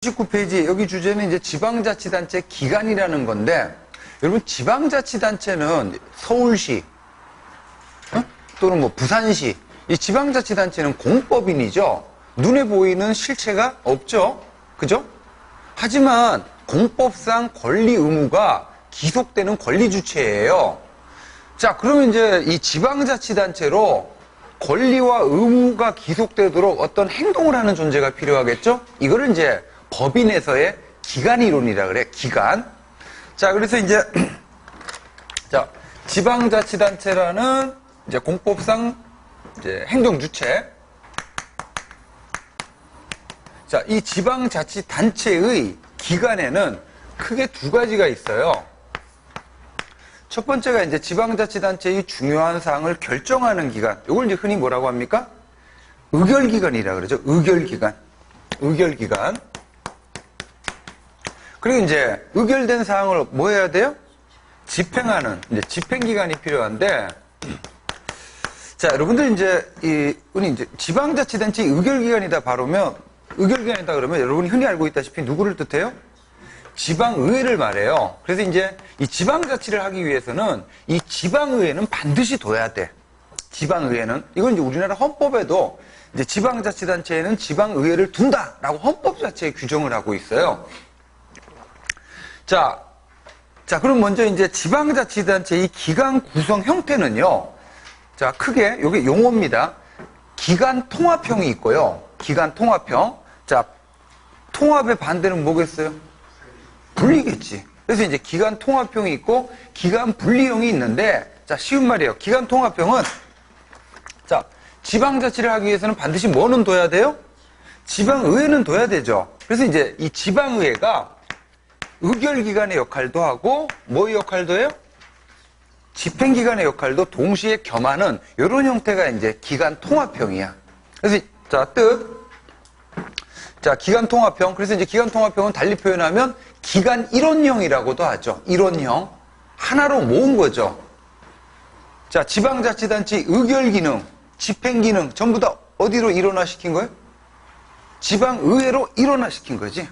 19페이지 여기 주제는 이제 지방자치단체 기간이라는 건데, 여러분 지방자치단체는 서울시 또는 뭐 부산시, 이 지방자치단체는 공법인이죠. 눈에 보이는 실체가 없죠. 그죠? 하지만 공법상 권리 의무가 기속되는 권리 주체예요. 자, 그러면 이제 이 지방자치단체로 권리와 의무가 기속되도록 어떤 행동을 하는 존재가 필요하겠죠? 이거를 이제 법인에서의 기간 이론이라 그래, 기간. 자, 그래서 이제, 자, 지방자치단체라는 이제 공법상 이제 행동 주체. 자, 이 지방자치단체의 기간에는 크게 두 가지가 있어요. 첫 번째가 이제 지방자치단체의 중요한 사항을 결정하는 기간. 이걸 이제 흔히 뭐라고 합니까? 의결기간이라 그러죠. 의결기간. 의결기간. 그리고 이제 의결된 사항을 뭐 해야 돼요? 집행하는 이제 집행기간이 필요한데, 자, 여러분들 이제 우리 이제 지방자치단체 의결기간이다 의결기간이다 그러면 여러분이 흔히 알고 있다시피 누구를 뜻해요? 지방의회를 말해요. 그래서 이제 이 지방자치를 하기 위해서는 이 지방의회는 반드시 둬야 돼. 지방의회는. 이건 이제 우리나라 헌법에도 이제 지방자치단체에는 지방의회를 둔다라고 헌법 자체에 규정을 하고 있어요. 자, 그럼 먼저 이제 지방자치단체의 기간 구성 형태는요. 자, 크게 여기 용어입니다. 기간 통합형이 있고요. 기간 통합형. 자, 통합의 반대는 뭐겠어요? 분리겠지. 그래서 이제 기간 통합형이 있고 기간 분리형이 있는데, 자, 쉬운 말이에요. 기간 통합형은, 자, 지방자치를 하기 위해서는 반드시 뭐는 둬야 돼요? 지방의회는 둬야 되죠. 그래서 이제 이 지방의회가 의결기관의 역할도 하고 뭐의 역할도 해요? 집행기관의 역할도 동시에 겸하는 이런 형태가 이제 기간 통합형이야. 그래서 자, 자, 기간 통합형. 그래서 이제 기간 통합형은 달리 표현하면 기간 일원형이라고도 하죠. 일원형. 하나로 모은 거죠. 자, 지방자치단체 의결기능, 집행기능 전부 다 어디로 일원화시킨 거예요? 지방의회로 일원화시킨 거지.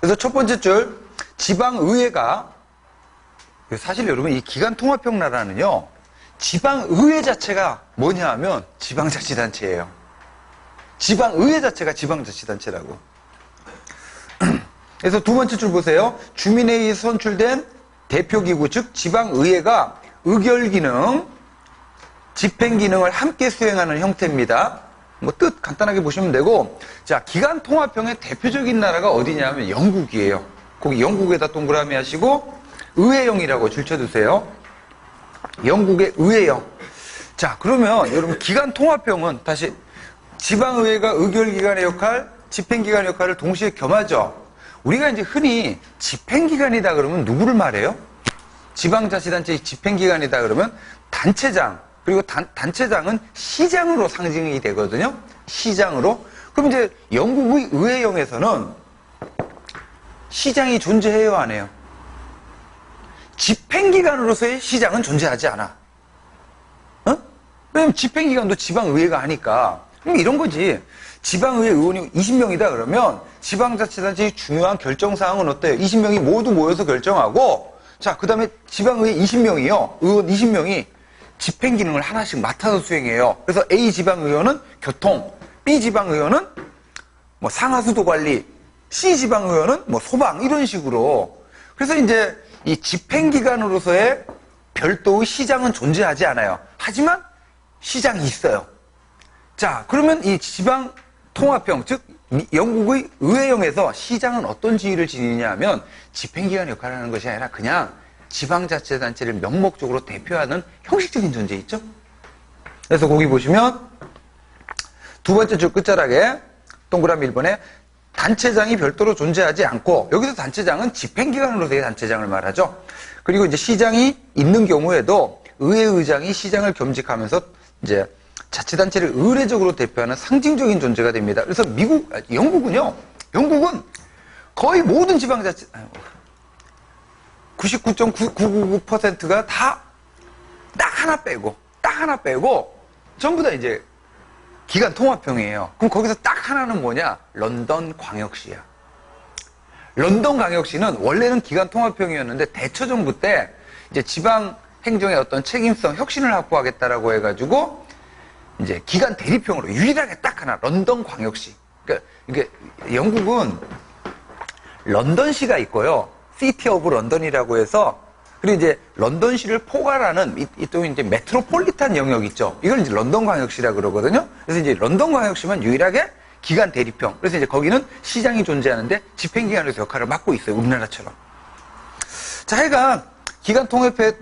그래서 첫 번째 줄, 지방의회가, 사실 여러분 이 기간 통합형 나라는요, 지방의회 자체가 뭐냐 하면 지방자치단체예요. 지방의회 자체가 지방자치단체라고. 그래서 두 번째 줄 보세요. 주민에 의해서 선출된 대표기구, 즉 지방의회가 의결기능, 집행기능을 함께 수행하는 형태입니다. 뭐 뜻 간단하게 보시면 되고, 자, 기간 통합형의 대표적인 나라가 어디냐면 영국이에요. 거기 영국에다 동그라미 하시고 의회형이라고 줄쳐두세요. 영국의 의회형. 자, 그러면 여러분 기간 통합형은 다시 지방의회가 의결기관의 역할, 집행기관의 역할을 동시에 겸하죠. 우리가 이제 흔히 집행기관이다 그러면 누구를 말해요? 지방자치단체의 집행기관이다 그러면 단체장, 그리고 단체장은 시장으로 상징이 되거든요. 시장으로. 그럼 이제 영국의 의회형에서는 시장이 존재해요, 안 해요? 집행기관으로서의 시장은 존재하지 않아. 왜냐면 집행기관도 지방의회가 하니까. 그럼 이런 거지. 지방의회 의원이 20명이다 그러면 지방자치단체의 중요한 결정사항은 어때요? 20명이 모두 모여서 결정하고, 자, 그 다음에 지방의회 20명이요. 의원 20명이 집행기능을 하나씩 맡아서 수행해요. 그래서 A 지방의원은 교통, B 지방의원은 뭐 상하수도 관리, C 지방의원은 뭐 소방, 이런 식으로. 그래서 이제 이 집행기관으로서의 별도의 시장은 존재하지 않아요. 하지만 시장이 있어요. 자, 그러면 이 지방 통합형, 즉 영국의 의회형에서 시장은 어떤 지위를 지니냐 하면 집행기관 역할을 하는 것이 아니라 그냥 지방자치단체를 명목적으로 대표하는 형식적인 존재 있죠? 그래서 거기 보시면 두 번째 줄 끝자락에 동그라미 1번에 단체장이 별도로 존재하지 않고, 여기서 단체장은 집행기관으로서의 단체장을 말하죠. 그리고 이제 시장이 있는 경우에도 의회의장이 시장을 겸직하면서 이제 자치단체를 의례적으로 대표하는 상징적인 존재가 됩니다. 그래서 영국은 거의 모든 지방자치, 99.999%가 다 딱 하나 빼고 전부 다 이제 기간 통합형이에요. 그럼 거기서 딱 하나는 뭐냐? 런던 광역시야. 런던 광역시는 원래는 기간 통합형이었는데 대처 정부 때 이제 지방 행정의 어떤 책임성, 혁신을 확보하겠다라고 해가지고 이제 기간 대립형으로 유일하게 딱 하나 런던 광역시. 그러니까 이게 영국은 런던시가 있고요, 시티 오브 런던이라고 해서, 그리고 이제 런던시를 포괄하는 또 이제 메트로폴리탄 영역 있죠. 이걸 이제 런던 광역시라 그러거든요. 그래서 이제 런던 광역시만 유일하게 기간 대립형. 그래서 이제 거기는 시장이 존재하는데 집행기관에서 역할을 맡고 있어요. 우리나라처럼. 자, 하여간 기간 통합형의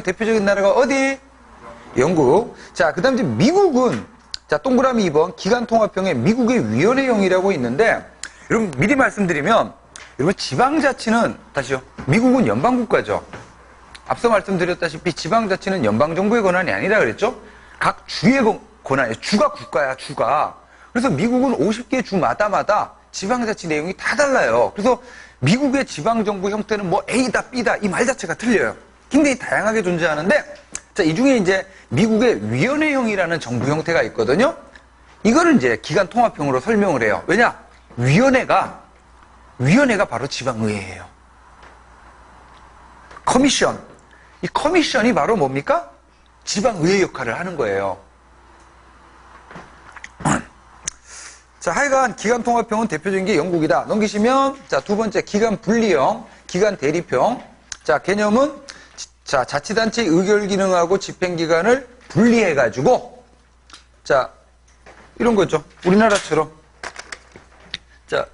대표적인 나라가 어디? 영국. 자, 그 다음 이제 미국은, 자, 동그라미 2번 기간 통합형의 미국의 위원회형이라고 있는데, 여러분 미리 말씀드리면, 여러분 지방자치는, 다시요, 미국은 연방국가죠. 앞서 말씀드렸다시피 지방자치는 연방정부의 권한이 아니라 그랬죠. 각 주의 권한이에요. 주가 국가야, 주가. 그래서 미국은 50개 주마다 지방자치 내용이 다 달라요. 그래서 미국의 지방정부 형태는 뭐 A다, B다, 이 말 자체가 틀려요. 굉장히 다양하게 존재하는데, 자, 이 중에 이제 미국의 위원회형이라는 정부 형태가 있거든요. 이거를 이제 기간 통합형으로 설명을 해요. 왜냐? 위원회가 바로 지방의회예요. 커미션. 이 커미션이 바로 뭡니까? 지방의회 역할을 하는 거예요. 자, 하여간 기간 통합형은 대표적인 게 영국이다. 넘기시면, 자, 두 번째 기간 분리형, 기간 대립형. 자, 개념은, 자, 자치단체의 의결 기능하고 집행기관을 분리해가지고, 자, 이런 거죠. 우리나라처럼. 자,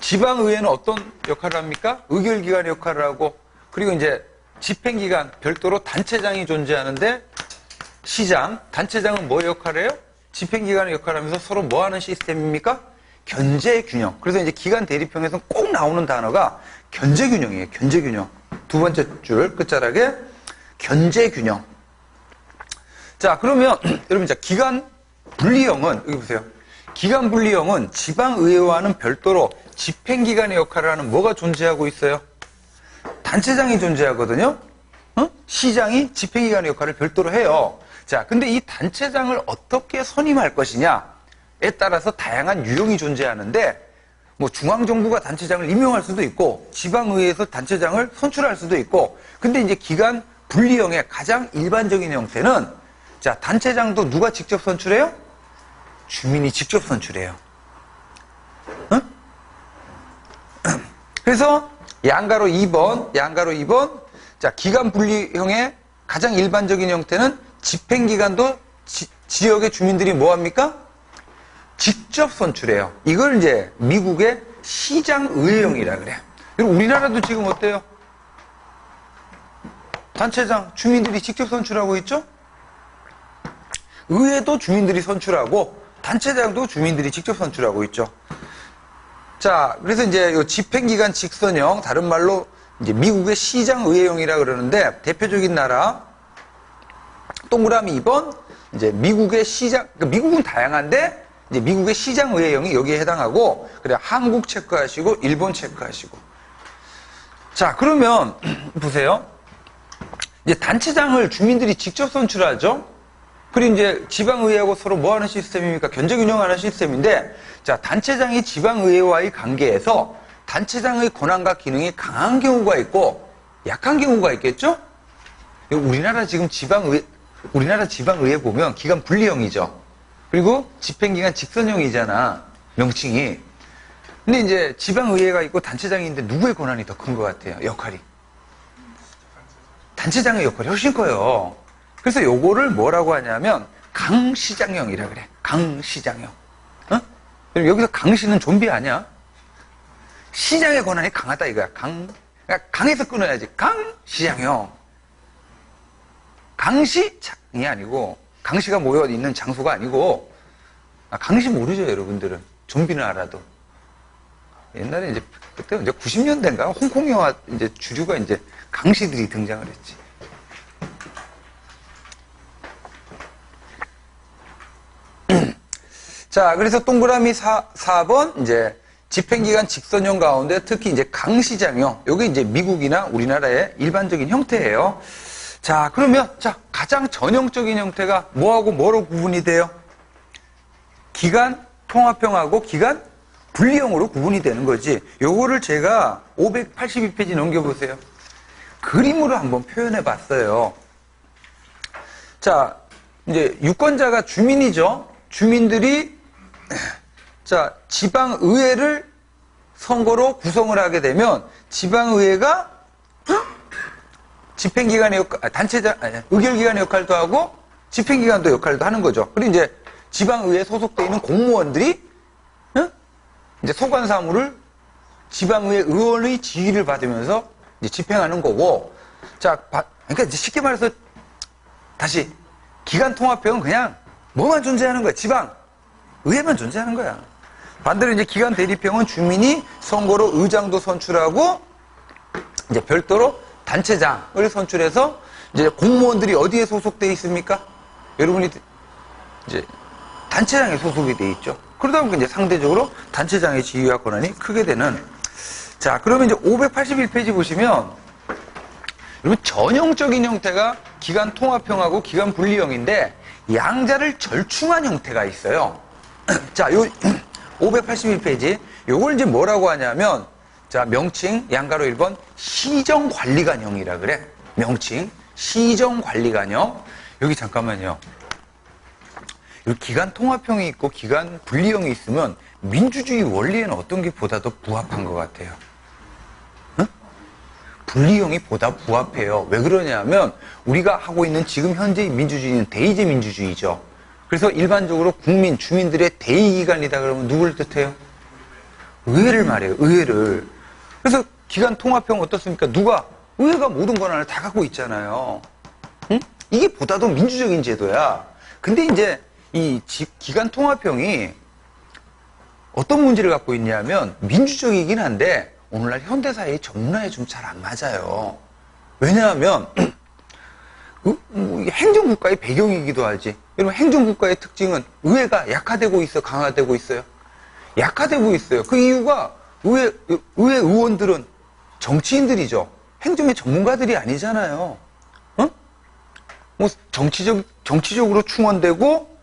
지방의회는 어떤 역할을 합니까? 의결기관의 역할을 하고, 그리고 이제 집행기관, 별도로 단체장이 존재하는데, 시장, 단체장은 뭐 역할을 해요? 집행기관의 역할을 하면서 서로 뭐 하는 시스템입니까? 견제균형. 그래서 이제 기간 대립형에서 꼭 나오는 단어가 견제균형이에요. 견제균형. 두 번째 줄 끝자락에 견제균형. 자, 그러면 여러분, 자, 기간 분리형은, 여기 보세요. 기간 분리형은 지방의회와는 별도로 집행기관의 역할을 하는 뭐가 존재하고 있어요? 단체장이 존재하거든요. 시장이 집행기관의 역할을 별도로 해요. 자, 근데 이 단체장을 어떻게 선임할 것이냐에 따라서 다양한 유형이 존재하는데, 뭐 중앙정부가 단체장을 임명할 수도 있고, 지방의회에서 단체장을 선출할 수도 있고, 근데 이제 기간 분리형의 가장 일반적인 형태는, 자, 단체장도 누가 직접 선출해요? 주민이 직접 선출해요. 응? 그래서 양가로 2번, 자, 기간 분리형의 가장 일반적인 형태는 집행기관도 지역의 주민들이 뭐합니까? 직접 선출해요. 이걸 이제 미국의 시장의회형이라 그래요. 그리고 우리나라도 지금 어때요? 단체장 주민들이 직접 선출하고 있죠? 의회도 주민들이 선출하고 단체장도 주민들이 직접 선출하고 있죠. 자, 그래서 이제 이 집행기관 직선형, 다른 말로 이제 미국의 시장의회형이라 그러는데, 대표적인 나라 동그라미 2번, 이제 미국의 시장, 그러니까 미국은 다양한데, 이제 미국의 시장의회형이 여기에 해당하고, 그래, 한국 체크하시고, 일본 체크하시고. 자, 그러면, 보세요. 이제 단체장을 주민들이 직접 선출하죠? 그리고 이제 지방의회하고 서로 뭐 하는 시스템입니까? 견제균형하는 시스템인데, 자, 단체장이 지방의회와의 관계에서 단체장의 권한과 기능이 강한 경우가 있고, 약한 경우가 있겠죠? 우리나라 지방의회 보면 기간 분리형이죠. 그리고 집행기관 직선형이잖아, 명칭이. 근데 이제 지방의회가 있고 단체장이 있는데 누구의 권한이 더 큰 것 같아요, 역할이? 단체장의 역할이 훨씬 커요. 그래서 요거를 뭐라고 하냐면 강시장형이라 그래. 강시장형. 어? 여기서 강시는 좀비 아니야? 시장의 권한이 강하다 이거야. 그러니까 강에서 끊어야지. 강시장형. 강시장이 아니고, 강시가 모여 있는 장소가 아니고, 강시 모르죠, 여러분들은. 좀비는 알아도. 옛날에 이제, 그때 이제 90년대인가? 홍콩 영화 이제 주류가 이제 강시들이 등장을 했지. 자, 그래서 동그라미 4번, 이제 집행기관 직선형 가운데 특히 이제 강시장형, 요게 이제 미국이나 우리나라의 일반적인 형태예요. 자, 그러면, 자, 가장 전형적인 형태가 뭐하고 뭐로 구분이 돼요? 기간 통합형하고 기간 분리형으로 구분이 되는 거지. 요거를 제가 582페이지 넘겨보세요. 그림으로 한번 표현해 봤어요. 자, 이제 유권자가 주민이죠. 주민들이, 자, 지방의회를 선거로 구성을 하게 되면 지방의회가 집행기관의 역할, 단체장, 의결기관의 역할도 하고 집행기관도 역할도 하는 거죠. 그리고 이제 지방의회에 소속되어 있는 공무원들이 이제 소관 사무를 지방의회 의원의 지휘를 받으면서 이제 집행하는 거고, 자, 그러니까 이제 쉽게 말해서 다시 기간 통합형은 그냥 뭐만 존재하는 거야? 지방의회만 존재하는 거야. 반대로 이제 기간 대립형은 주민이 선거로 의장도 선출하고 이제 별도로 단체장을 선출해서 이제 공무원들이 어디에 소속되어 있습니까? 여러분이 이제 단체장에 소속이 되어 있죠. 그러다 보니까 이제 상대적으로 단체장의 지위와 권한이 크게 되는. 자, 그러면 이제 581페이지 보시면 여러분 전형적인 형태가 기간 통합형하고 기간 분리형인데 양자를 절충한 형태가 있어요. 자, 요 581페이지 요걸 이제 뭐라고 하냐면, 자, 명칭 양가로 1번 시정관리관형이라 그래. 명칭 시정관리관형. 여기 잠깐만요. 여기 기간 통합형이 있고 기간 분리형이 있으면 민주주의 원리에는 어떤 게 보다 더 부합한 것 같아요? 응? 분리형이 보다 부합해요. 왜 그러냐면 우리가 하고 있는 지금 현재의 민주주의는 대의제 민주주의죠. 그래서 일반적으로 국민, 주민들의 대의기관이다 그러면 누굴 뜻해요? 의회를 말해요. 의회를. 그래서 기간 통합형 어떻습니까? 의회가 모든 권한을 다 갖고 있잖아요. 응? 이게 보다 더 민주적인 제도야. 근데 이제 이 기간 통합형이 어떤 문제를 갖고 있냐면 민주적이긴 한데 오늘날 현대사회의 전문화에 좀 잘 안 맞아요. 왜냐하면 행정국가의 배경이기도 하지. 여러분 행정국가의 특징은 의회가 약화되고 있어, 강화되고 있어요? 약화되고 있어요. 그 이유가 의회 의원들은 정치인들이죠. 행정의 전문가들이 아니잖아요. 어? 뭐 정치적으로 충원되고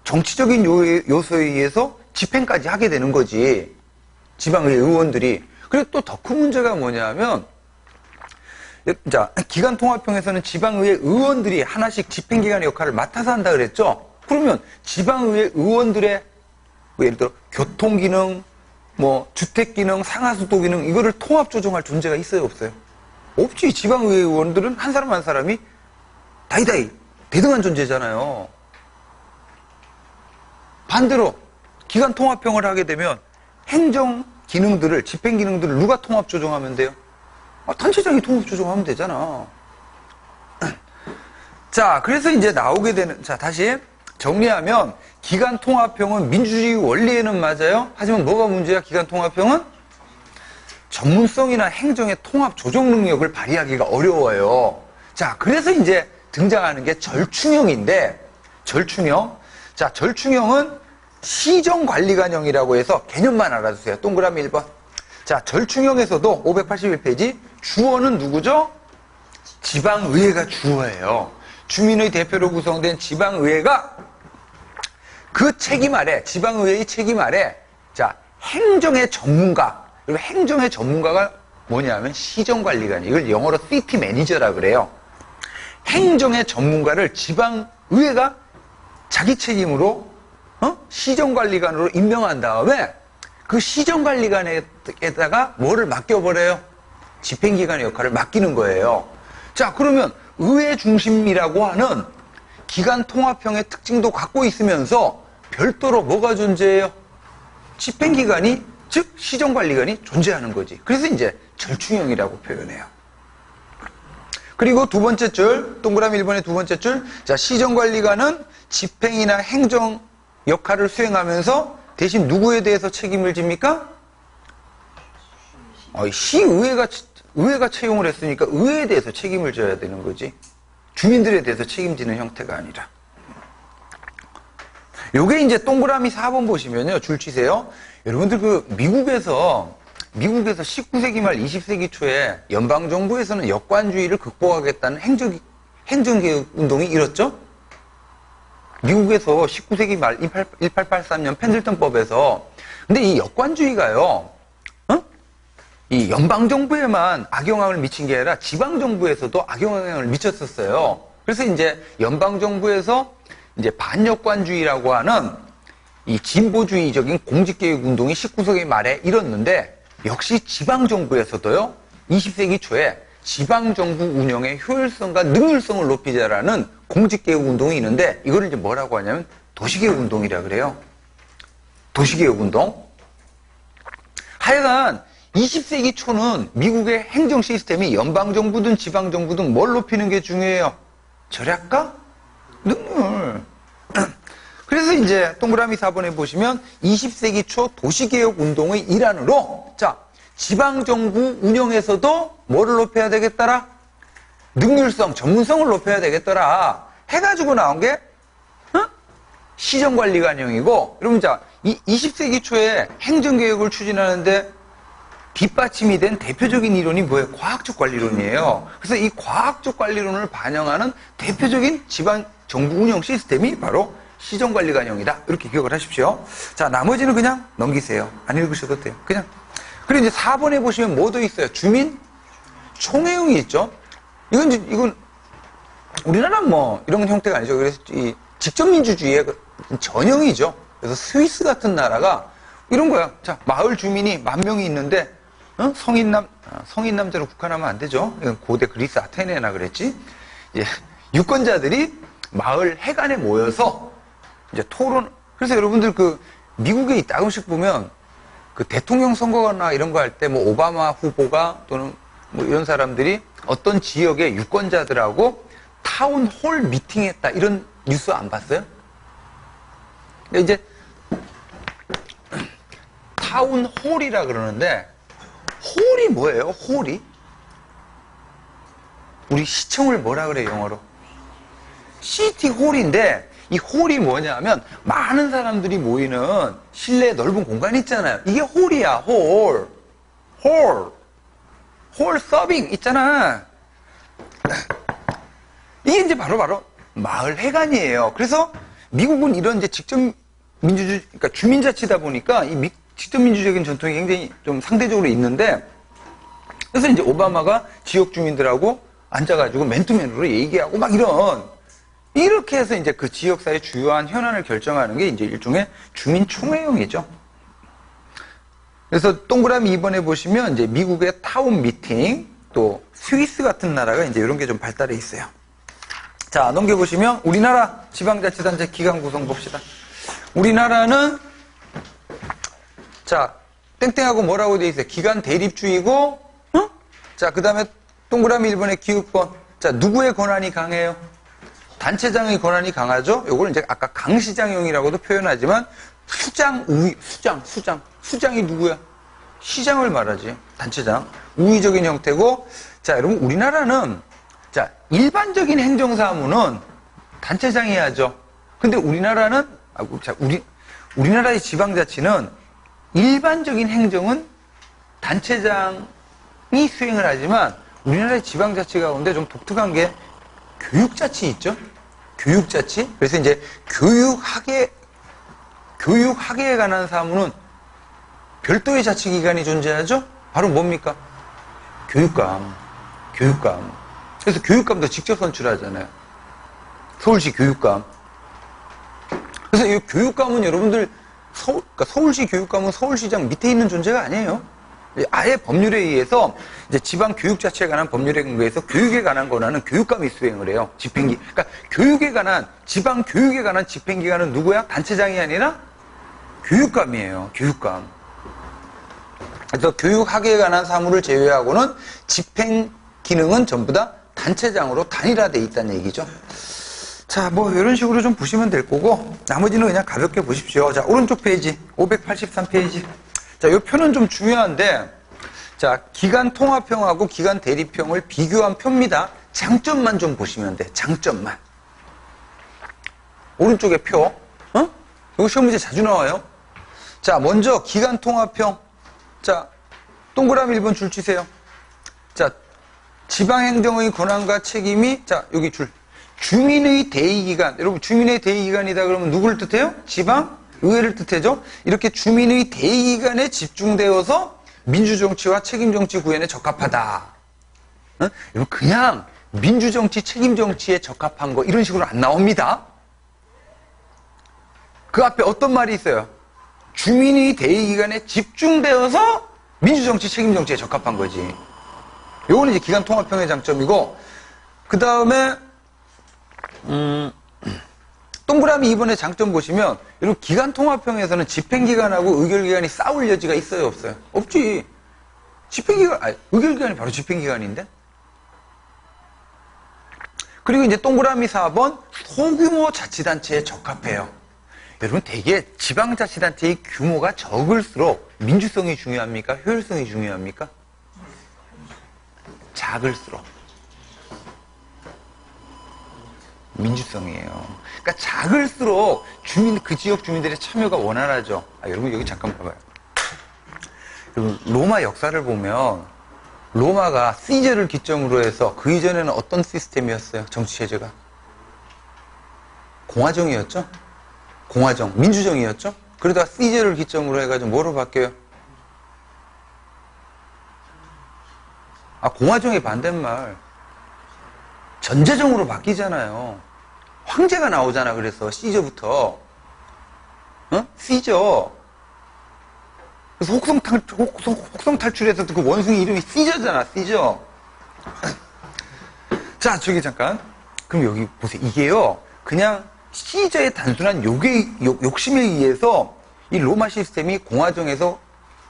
정치적인 요소에 의해서 집행까지 하게 되는 거지. 지방의회 의원들이. 그리고 또 더 큰 문제가 뭐냐면, 자, 기간 통합형에서는 지방의회 의원들이 하나씩 집행기관의 역할을 맡아서 한다 그랬죠? 그러면 지방의회 의원들의 뭐 예를 들어 교통기능, 뭐 주택기능, 상하수도기능 이거를 통합 조정할 존재가 있어요, 없어요? 없지. 지방의회 의원들은 한 사람 한 사람이 다이다이 대등한 존재잖아요. 반대로 기간 통합형을 하게 되면 행정 기능들을, 집행 기능들을 누가 통합 조정하면 돼요? 단체장이 통합 조정하면 되잖아. 자, 그래서 이제 나오게 되는, 자, 다시 정리하면 기간 통합형은 민주주의 원리에는 맞아요. 하지만 뭐가 문제야? 기간 통합형은 전문성이나 행정의 통합 조정 능력을 발휘하기가 어려워요. 자, 그래서 이제 등장하는 게 절충형인데, 절충형. 자, 절충형은 시정관리관형이라고 해서 개념만 알아주세요. 동그라미 1번. 자, 절충형에서도 581페이지 주어는 누구죠? 지방의회가 주어예요. 주민의 대표로 구성된 지방의회가 그 책임 아래, 지방의회의 책임 아래, 자, 행정의 전문가. 그리고 행정의 전문가가 뭐냐면 시정관리관. 이걸 영어로 city manager라 그래요. 행정의 전문가를 지방의회가 자기 책임으로 시정관리관으로 임명한 다음에 그 시정관리관에다가 뭐를 맡겨버려요? 집행기관의 역할을 맡기는 거예요. 자, 그러면 의회 중심이라고 하는 기간 통합형의 특징도 갖고 있으면서 별도로 뭐가 존재해요? 집행기관이, 즉 시정관리관이 존재하는 거지. 그래서 이제 절충형이라고 표현해요. 그리고 두 번째 줄, 동그라미 1번의 두 번째 줄. 자, 시정관리관은 집행이나 행정 역할을 수행하면서 대신 누구에 대해서 책임을 집니까? 의회가 채용을 했으니까 의회에 대해서 책임을 져야 되는 거지. 주민들에 대해서 책임지는 형태가 아니라. 요게 이제 동그라미 4번 보시면요. 줄 치세요. 여러분들 미국에서 19세기 말 20세기 초에 연방정부에서는 역관주의를 극복하겠다는 행정개혁운동이 일었죠? 미국에서 19세기 말 1883년 펜들턴법에서 근데 이 역관주의가요, 이 연방정부에만 악영향을 미친 게 아니라 지방정부에서도 악영향을 미쳤었어요. 그래서 이제 연방정부에서 이제 반역관주의라고 하는 이 진보주의적인 공직개혁 운동이 19세기 말에 일었는데 역시 지방정부에서도요, 20세기 초에 지방정부 운영의 효율성과 능률성을 높이자라는 공직개혁 운동이 있는데 이거를 이제 뭐라고 하냐면 도시개혁 운동이라 그래요. 도시개혁 운동. 하여간 20세기 초는 미국의 행정 시스템이 연방정부든 지방정부든 뭘 높이는 게 중요해요? 절약과 능률. 그래서 이제 동그라미 4번에 보시면 20세기 초 도시개혁 운동의 일환으로 자, 지방정부 운영에서도 뭐를 높여야 되겠더라? 능률성, 전문성을 높여야 되겠더라. 해가지고 나온 게 시정관리관령이고, 여러분 자, 20세기 초에 행정개혁을 추진하는데 뒷받침이 된 대표적인 이론이 뭐예요? 과학적 관리론이에요. 그래서 이 과학적 관리론을 반영하는 대표적인 지방정부 운영 시스템이 바로 시정관리관령이다. 이렇게 기억을 하십시오. 자, 나머지는 그냥 넘기세요. 안 읽으셔도 돼요. 그냥. 그리고 이제 4번에 보시면 뭐 더 있어요? 주민 총회용이 있죠. 이건 우리나라는 뭐 이런 형태가 아니죠. 그래서 이 직접민주주의의 전형이죠. 그래서 스위스 같은 나라가 이런 거야. 자, 마을 주민이 10,000명이 있는데 성인 남자로 국한하면 안 되죠. 이건 고대 그리스 아테네나 그랬지. 이제 유권자들이 마을 해관에 모여서 이제 토론. 그래서 여러분들 그 미국에 있다 가끔씩 보면 그 대통령 선거나 이런 거 할 때 뭐 오바마 후보가 또는 뭐 이런 사람들이 어떤 지역의 유권자들하고 타운홀 미팅했다 이런 뉴스 안 봤어요? 근데 이제 타운홀이라 그러는데 홀이 뭐예요? 홀이? 우리 시청을 뭐라 그래 영어로? 시티홀인데 이 홀이 뭐냐면 많은 사람들이 모이는 실내 넓은 공간이 있잖아요. 이게 홀이야. 홀 서빙 있잖아. 이게 이제 바로 마을 해관이에요. 그래서 미국은 이런 이제 직접민주주의, 그러니까 주민자치다 보니까 이 직접민주적인 전통이 굉장히 좀 상대적으로 있는데, 그래서 이제 오바마가 지역 주민들하고 앉아가지고 맨투맨으로 얘기하고 막 이렇게 해서 이제 그 지역사의 주요한 현안을 결정하는 게 이제 일종의 주민총회용이죠. 그래서 동그라미 2번에 보시면 이제 미국의 타운 미팅, 또 스위스 같은 나라가 이제 이런 게 좀 발달해 있어요. 자, 넘겨보시면 우리나라 지방자치단체 기관 구성 봅시다. 우리나라는 자, 땡땡하고 뭐라고 돼 있어요? 기관 대립주의고, 자, 그 다음에 동그라미 1번의 기후권. 자, 누구의 권한이 강해요? 단체장의 권한이 강하죠? 요걸 이제 아까 강시장용이라고도 표현하지만 수장이 누구야? 시장을 말하지. 단체장. 우위적인 형태고, 자, 여러분, 우리나라는, 자, 일반적인 행정사무는 단체장이 하죠. 근데 우리나라는, 우리나라의 지방자치는 일반적인 행정은 단체장이 수행을 하지만 우리나라의 지방자치 가운데 좀 독특한 게 교육자치 있죠? 교육자치? 그래서 이제 교육학에 관한 사무는 별도의 자치기관이 존재하죠? 바로 뭡니까? 교육감. 그래서 교육감도 직접 선출하잖아요. 서울시 교육감. 그래서 이 교육감은 여러분들, 그러니까 서울시 교육감은 서울시장 밑에 있는 존재가 아니에요. 아예 법률에 의해서 이제 지방 교육자치에 관한 법률에 의해서 교육에 관한 권한은 교육감이 수행을 해요. 그러니까 지방 교육에 관한 집행기관은 누구야? 단체장이 아니라 교육감이에요. 교육감. 그래서 교육학에 관한 사무를 제외하고는 집행 기능은 전부 다 단체장으로 단일화되어 있다는 얘기죠. 자, 뭐 이런 식으로 좀 보시면 될 거고 나머지는 그냥 가볍게 보십시오. 자, 오른쪽 페이지 583페이지. 자, 이 표는 좀 중요한데, 자, 기간 통합형하고 기간 대립형을 비교한 표입니다. 장점만 좀 보시면 돼. 장점만. 오른쪽에 표. 이거 시험 문제 자주 나와요. 자, 먼저 기간 통합형. 자, 동그라미 1번 줄 치세요. 자, 지방행정의 권한과 책임이, 자, 여기 주민의 대의기관. 여러분, 주민의 대의기관이다 그러면 누구를 뜻해요? 지방의회를 뜻해죠? 이렇게 주민의 대의기관에 집중되어서 민주정치와 책임정치 구현에 적합하다. 어? 여러분, 그냥 민주정치, 책임정치에 적합한 거, 이런 식으로 안 나옵니다. 그 앞에 어떤 말이 있어요? 주민의 대의기관에 집중되어서 민주정치, 책임정치에 적합한 거지. 요거는 이제 기관통합형의 장점이고, 그 다음에, 동그라미 2번의 장점 보시면, 여러분, 기관통합형에서는 집행기관하고 의결기관이 싸울 여지가 있어요, 없어요? 없지. 의결기관이 바로 집행기관인데? 그리고 이제 동그라미 4번, 소규모 자치단체에 적합해요. 여러분, 되게 지방자치단체의 규모가 적을수록 민주성이 중요합니까? 효율성이 중요합니까? 작을수록 민주성이에요. 그러니까 작을수록 그 지역 주민들의 참여가 원활하죠. 여러분 여기 잠깐 봐봐요. 여러분, 로마 역사를 보면 로마가 시저를 기점으로 해서 그 이전에는 어떤 시스템이었어요? 정치체제가 공화정이었죠? 공화정, 민주정이었죠? 그러다가 시저를 기점으로 해가지고 뭐로 바뀌어요? 공화정의 반대말 전제정으로 바뀌잖아요. 황제가 나오잖아. 그래서 시저부터 시저. 그래서 혹성 탈출해서 그 원숭이 이름이 시저잖아. 시저. 자, 저기 잠깐. 그럼 여기 보세요. 이게요, 그냥 시저의 단순한 욕심에 의해서 이 로마 시스템이 공화정에서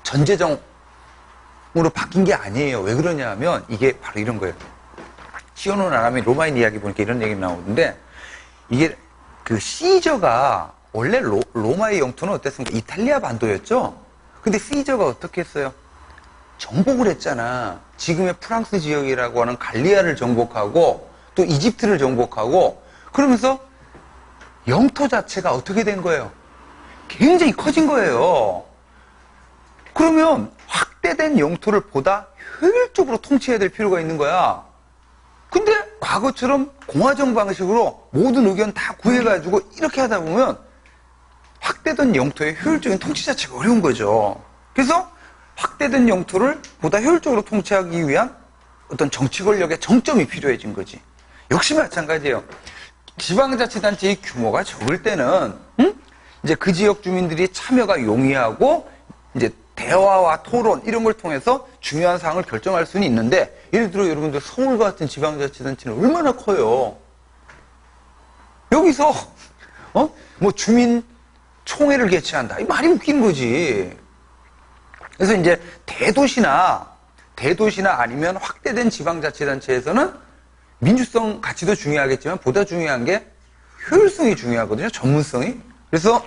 전제정으로 바뀐 게 아니에요. 왜 그러냐 하면 이게 바로 이런 거예요. 시오노 나라미 로마인 이야기 보니까 이런 얘기 나오는데, 이게 그 시저가 원래 로마의 영토는 어땠습니까? 이탈리아 반도였죠? 근데 시저가 어떻게 했어요? 정복을 했잖아. 지금의 프랑스 지역이라고 하는 갈리아를 정복하고 또 이집트를 정복하고, 그러면서 영토 자체가 어떻게 된 거예요? 굉장히 커진 거예요. 그러면 확대된 영토를 보다 효율적으로 통치해야 될 필요가 있는 거야. 근데 과거처럼 공화정 방식으로 모든 의견 다 구해가지고 이렇게 하다 보면 확대된 영토의 효율적인 통치 자체가 어려운 거죠. 그래서 확대된 영토를 보다 효율적으로 통치하기 위한 어떤 정치 권력의 정점이 필요해진 거지. 역시 마찬가지예요. 지방자치단체의 규모가 적을 때는 이제 그 지역 주민들이 참여가 용이하고 이제 대화와 토론 이런 걸 통해서 중요한 사항을 결정할 수는 있는데, 예를 들어 여러분들 서울 같은 지방자치단체는 얼마나 커요. 여기서 뭐 주민총회를 개최한다. 이 말이 웃긴 거지. 그래서 이제 대도시나 아니면 확대된 지방자치단체에서는 민주성 가치도 중요하겠지만 보다 중요한 게 효율성이 중요하거든요. 전문성이. 그래서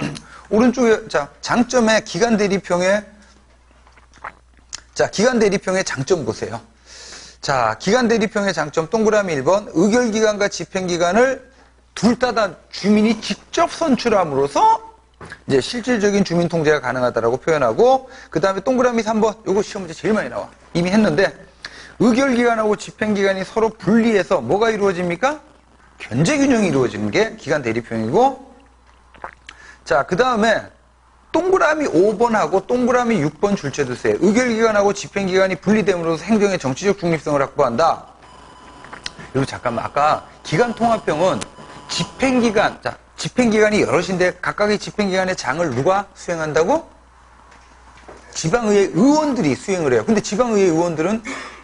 오른쪽에 장점에 기간 대립형의 장점 보세요. 자, 기간 대립형의 장점 동그라미 1번, 의결기관과 집행기관을 둘 다 주민이 직접 선출함으로써 이제 실질적인 주민 통제가 가능하다라고 표현하고, 그 다음에 동그라미 3번, 요거 시험 문제 제일 많이 나와. 이미 했는데, 의결기관하고 집행기관이 서로 분리해서 뭐가 이루어집니까? 견제균형이 이루어지는 게 기간 대립형이고, 자, 그 다음에 동그라미 5번하고 동그라미 6번 줄쳐두세요. 의결기관하고 집행기관이 분리됨으로써 행정의 정치적 중립성을 확보한다. 여러분 잠깐만, 아까 기관통합형은 집행기관이 여럿인데 각각의 집행기관의 장을 누가 수행한다고? 지방의회 의원들이 수행을 해요. 근데 지방의회 의원들은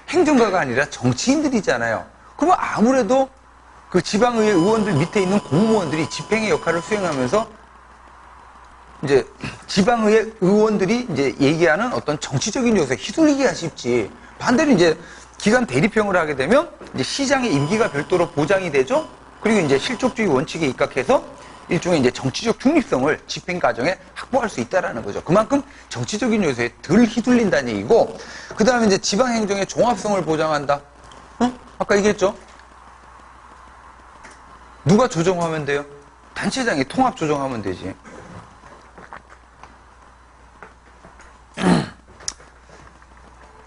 행정가가 아니라 정치인들이잖아요. 그러면 아무래도 그 지방의회 의원들 밑에 있는 공무원들이 집행의 역할을 수행하면서 이제 지방의회 의원들이 이제 얘기하는 어떤 정치적인 요소에 휘둘리기가 쉽지. 반대로 이제 기관 대립형을 하게 되면 이제 시장의 임기가 별도로 보장이 되죠. 그리고 이제 실족주의 원칙에 입각해서 일종의 이제 정치적 중립성을 집행 과정에 확보할 수 있다라는 거죠. 그만큼 정치적인 요소에 덜 휘둘린다는 얘기고, 그 다음에 이제 지방행정의 종합성을 보장한다. 아까 얘기했죠. 누가 조정하면 돼요? 단체장이 통합 조정하면 되지.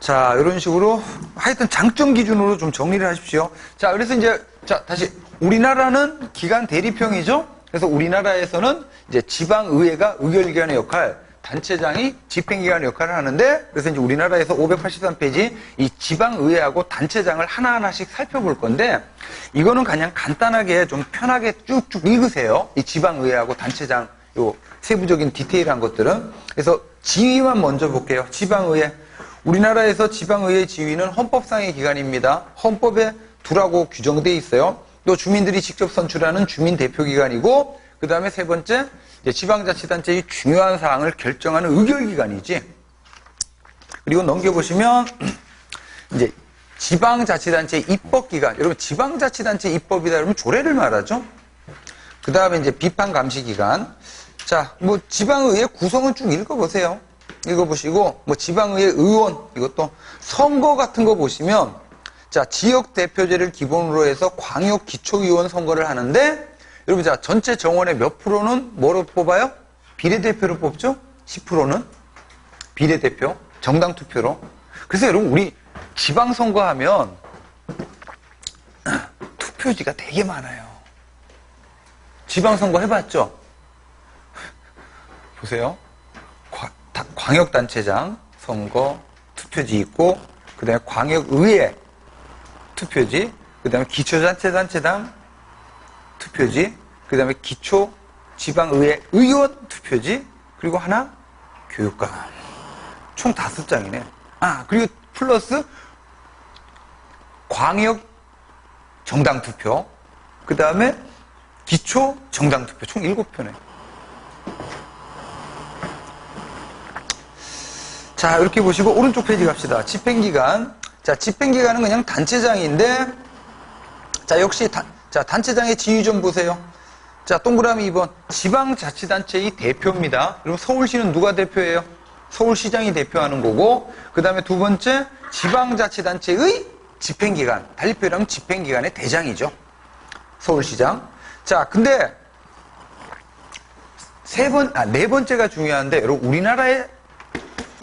자, 이런 식으로 하여튼 장점 기준으로 좀 정리를 하십시오. 자, 그래서 이제 자, 다시 우리나라는 기관 대립형이죠. 그래서 우리나라에서는 이제 지방의회가 의결기관의 역할, 단체장이 집행기관의 역할을 하는데, 그래서 이제 우리나라에서 583페이지 이 지방의회하고 단체장을 하나하나씩 살펴볼 건데, 이거는 그냥 간단하게 좀 편하게 쭉쭉 읽으세요. 이 지방의회하고 단체장 요 세부적인 디테일한 것들은. 그래서 지위만 먼저 볼게요. 지방의회. 우리나라에서 지방의회 지위는 헌법상의 기관입니다. 헌법에 두라고 규정되어 있어요. 또 주민들이 직접 선출하는 주민대표기관이고, 그 다음에 세 번째, 이제 지방자치단체의 중요한 사항을 결정하는 의결기관이지. 그리고 넘겨보시면, 이제 지방자치단체 입법기관. 여러분, 지방자치단체 입법이다 그러면 조례를 말하죠. 그 다음에 이제 비판감시기관. 자, 뭐 지방의회 구성은 쭉 읽어보세요. 읽어보시고, 뭐 지방의회 의원, 이것도 선거 같은 거 보시면, 자, 지역대표제를 기본으로 해서 광역 기초의원 선거를 하는데, 여러분, 자, 전체 정원의 몇 프로는 뭐로 뽑아요? 비례대표로 뽑죠? 10%는 비례대표, 정당 투표로. 그래서 여러분, 우리 지방선거 하면 투표지가 되게 많아요. 지방선거 해봤죠? 보세요. 광역단체장 선거 투표지 있고, 그 다음에 광역의회 투표지, 그 다음에 기초자치단체장 투표지, 그 다음에 기초지방의회 의원 투표지, 그리고 하나 교육관. 총 5장이네. 아, 그리고 플러스 광역 정당 투표, 그 다음에 기초 정당 투표. 총 7표네. 자, 이렇게 보시고 오른쪽 페이지 갑시다. 집행기관. 자, 집행기관은 그냥 단체장인데, 자, 역시 단체장의 지위 좀 보세요. 자, 동그라미 2번. 지방자치단체의 대표입니다. 그럼 서울시는 누가 대표예요? 서울시장이 대표하는 거고, 그 다음에 두 번째, 지방자치단체의 집행기관. 달리 표현하면 집행기관의 대장이죠. 서울시장. 자, 근데 네 번째가 중요한데, 여러분,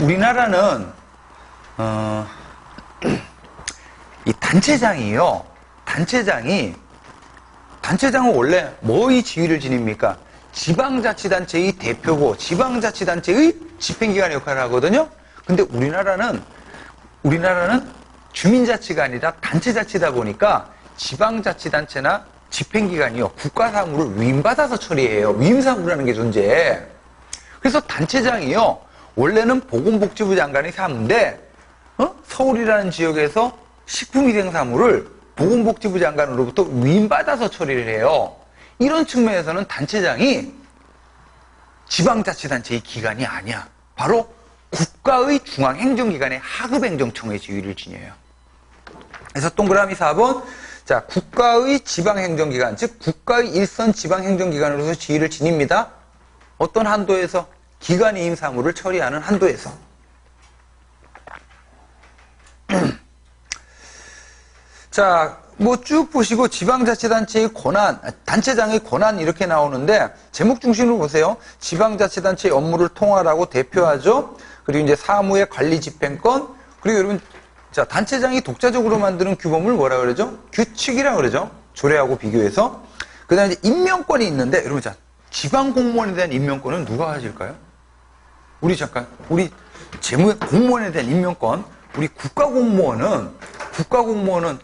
우리나라는 이 단체장이요. 단체장은 원래 뭐의 지위를 지닙니까? 지방자치단체의 대표고 지방자치단체의 집행기관의 역할을 하거든요. 근데 우리나라는 주민자치가 아니라 단체자치다 보니까 지방자치단체나 집행기관이요. 국가사무를 위임받아서 처리해요. 위임사무라는 게 존재해. 그래서 단체장이요. 원래는 보건복지부 장관이 사무인데, 서울이라는 지역에서 식품위생사무를 보건복지부 장관으로부터 위임받아서 처리를 해요. 이런 측면에서는 단체장이 지방자치단체의 기관이 아니야. 바로 국가의 중앙행정기관의 하급행정청의 지위를 지녀요. 그래서 동그라미 4번. 자, 국가의 지방행정기관, 즉 국가의 일선 지방행정기관으로서 지위를 지닙니다. 어떤 한도에서? 기관이임 사무를 처리하는 한도에서. 자, 뭐 쭉 보시고 지방자치단체의 권한, 단체장의 권한 이렇게 나오는데 제목 중심으로 보세요. 지방자치단체의 업무를 통할하고 대표하죠. 그리고 이제 사무의 관리 집행권. 그리고 여러분, 자, 단체장이 독자적으로 만드는 규범을 뭐라 그러죠? 규칙이라고 그러죠. 조례하고 비교해서. 그 다음에 이제 임명권이 있는데, 여러분, 자, 지방공무원에 대한 임명권은 누가 가질까요? 우리 공무원에 대한 임명권, 우리 국가공무원은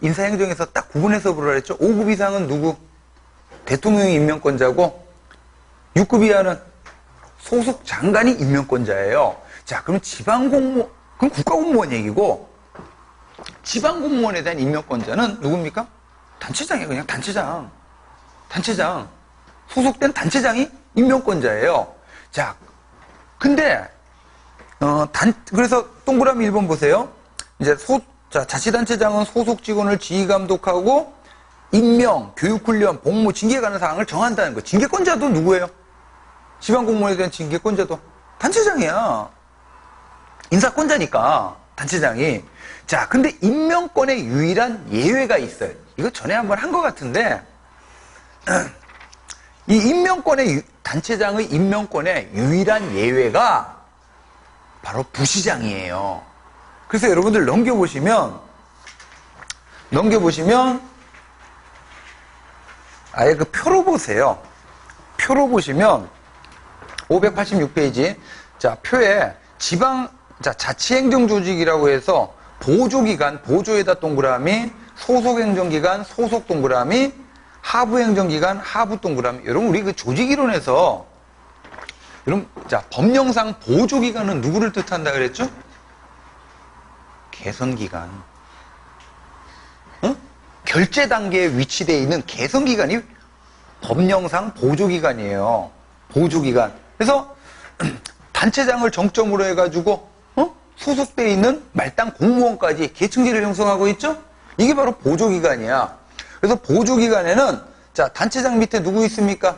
인사행정에서 딱 구분해서 보라 그랬죠. 5급 이상은 누구? 대통령이 임명권자고, 6급 이하는 소속 장관이 임명권자예요. 자, 그럼 그럼 국가공무원 얘기고, 지방공무원에 대한 임명권자는 누굽니까? 단체장이에요. 그냥 단체장. 소속된 단체장이 임명권자예요. 자, 근데 그래서 동그라미 1번 보세요. 이제 자치단체장은 소속 직원을 지휘감독하고 임명, 교육훈련, 복무, 징계에 관한 사항을 정한다는 거. 징계권자도 누구예요? 지방공무원에 대한 징계권자도 단체장이야. 인사권자니까 단체장이. 자, 근데 임명권에 유일한 예외가 있어요. 이거 전에 한번 한 것 같은데 이 단체장의 임명권의 유일한 예외가 바로 부시장이에요. 그래서 여러분들 넘겨보시면 아예 그 표로 보세요. 표로 보시면 586페이지. 자, 표에 자치행정조직이라고 해서 보조기관, 보조에다 동그라미, 소속행정기관, 소속 동그라미, 하부행정기관, 하부 동그라미. 여러분, 우리 그 조직이론에서, 여러분, 자, 법령상 보조기관은 누구를 뜻한다 그랬죠? 개선기관. 결제 단계에 위치되어 있는 개선기관이 법령상 보조기관이에요. 보조기관. 그래서 단체장을 정점으로 해가지고 소속되어 있는 말단 공무원까지 계층제를 형성하고 있죠? 이게 바로 보조기관이야. 그래서 보조기관에는 자, 단체장 밑에 누구 있습니까?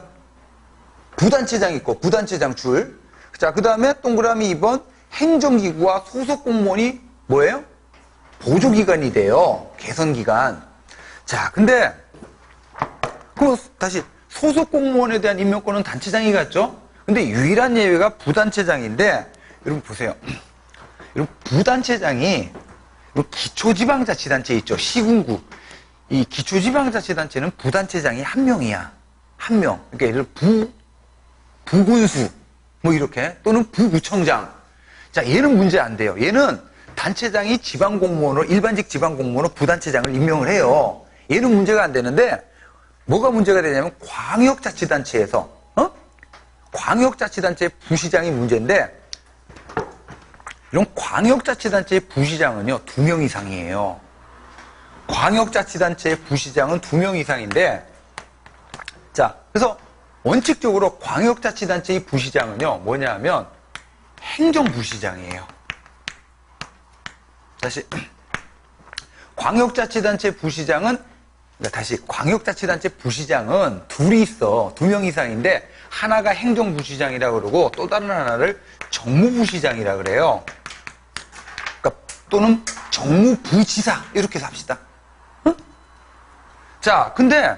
부단체장 있고 부단체장 줄. 자, 그 다음에 동그라미 2번 행정기구와 소속공무원이 뭐예요? 보조기관이 돼요. 개선기관. 자, 근데 그럼 다시 소속공무원에 대한 임명권은 단체장이 갖죠? 근데 유일한 예외가 부단체장인데 여러분 보세요. 여러분 부단체장이 기초지방자치단체 있죠? 시군구. 이 기초지방자치단체는 부단체장이 한 명이야. 한 명. 그러니까 예를 들어 부군수 뭐 이렇게 또는 부구청장. 자, 얘는 문제 안 돼요. 얘는 단체장이 지방공무원으로 일반직 지방공무원으로 부단체장을 임명을 해요. 얘는 문제가 안 되는데 뭐가 문제가 되냐면 광역자치단체에서 광역자치단체 부시장이 문제인데 이런 광역자치단체의 부시장은요 2명 이상이에요. 광역자치단체의 부시장은 2명 이상인데 자 그래서 원칙적으로 광역자치단체의 부시장은요 뭐냐 하면 행정부시장이에요. 다시 광역자치단체 부시장은 광역자치단체 부시장은 둘이 있어. 2명 이상인데 하나가 행정부시장이라고 그러고 또 다른 하나를 정무부시장이라 그래요. 그러니까 또는 정무부지사 이렇게 해서 합시다. 응? 자, 근데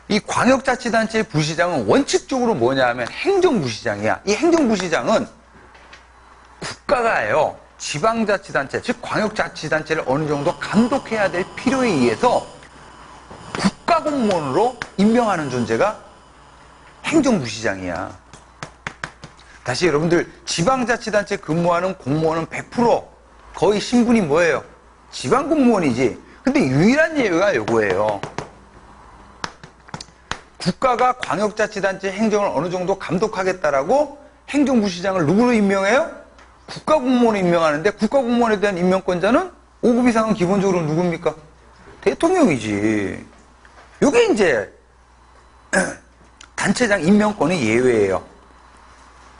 이 광역자치단체 부시장은 원칙적으로 뭐냐 하면 행정부시장이야. 이 행정부시장은 국가가요. 지방자치단체, 즉 광역자치단체를 어느 정도 감독해야 될 필요에 의해서 국가공무원으로 임명하는 존재가 행정부시장이야. 다시 여러분들 지방자치단체 근무하는 공무원은 100% 거의 신분이 뭐예요? 지방공무원이지. 근데 유일한 예외가 요거예요. 국가가 광역자치단체 행정을 어느 정도 감독하겠다라고 행정부시장을 누구로 임명해요? 국가공무원을 임명하는데 국가공무원에 대한 임명권자는 5급 이상은 기본적으로 누굽니까? 대통령이지. 이게 이제 단체장 임명권의 예외예요.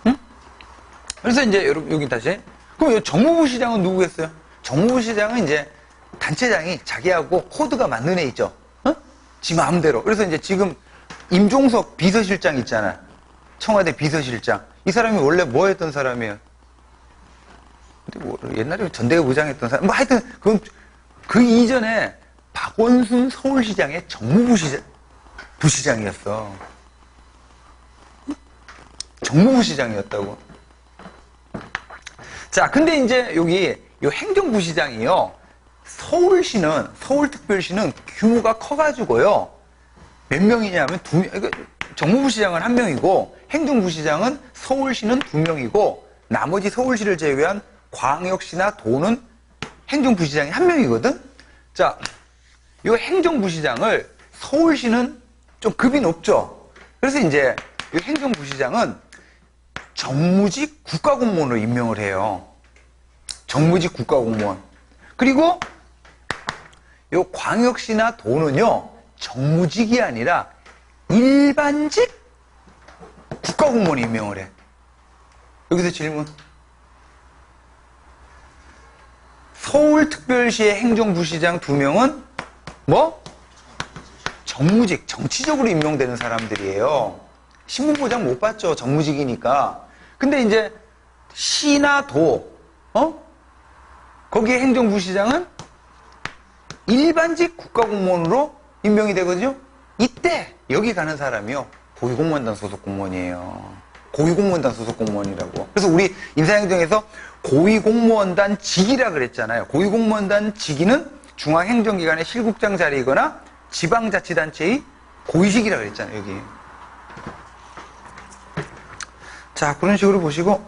응? 그래서 이제 여러분 여기 다시 그럼 정무부시장은 누구겠어요? 정무부시장은 이제 단체장이 자기하고 코드가 맞는 애 있죠. 어? 지 마음대로. 그래서 이제 지금 임종석 비서실장 있잖아. 청와대 비서실장. 이 사람이 원래 뭐 했던 사람이에요? 근데 뭐 옛날에 전대회 부장했던 사람. 뭐 하여튼 그 이전에 박원순 서울시장의 부시장이었어. 정무부시장이었다고. 자, 근데 이제 여기 이 행정부시장이요. 서울특별시는 규모가 커가지고요. 몇 명이냐면 정무부시장은 1명이고 행정부시장은 서울시는 2명이고 나머지 서울시를 제외한 광역시나 도는 행정부시장이 1명이거든. 자, 이 행정부시장을 서울시는 좀 급이 높죠. 그래서 이제 이 행정부시장은 정무직 국가공무원으로 임명을 해요. 정무직 국가공무원. 그리고 이 광역시나 도는요, 정무직이 아니라 일반직 국가공무원 임명을 해. 여기서 질문. 서울특별시의 행정부시장 2명은 뭐? 정무직, 정치적으로 임명되는 사람들이에요. 신분보장 못 받죠. 정무직이니까. 근데 이제 시나 도, 거기에 행정부시장은 일반직 국가공무원으로 임명이 되거든요. 이때 여기 가는 사람이요. 고위공무원단 소속 공무원이에요. 고위공무원단 소속 공무원이라고. 그래서 우리 인사행정에서 고위공무원단 직이라 그랬잖아요. 고위공무원단 직위는 중앙행정기관의 실국장 자리이거나 지방자치단체의 고위직이라 그랬잖아요, 여기. 자, 그런 식으로 보시고.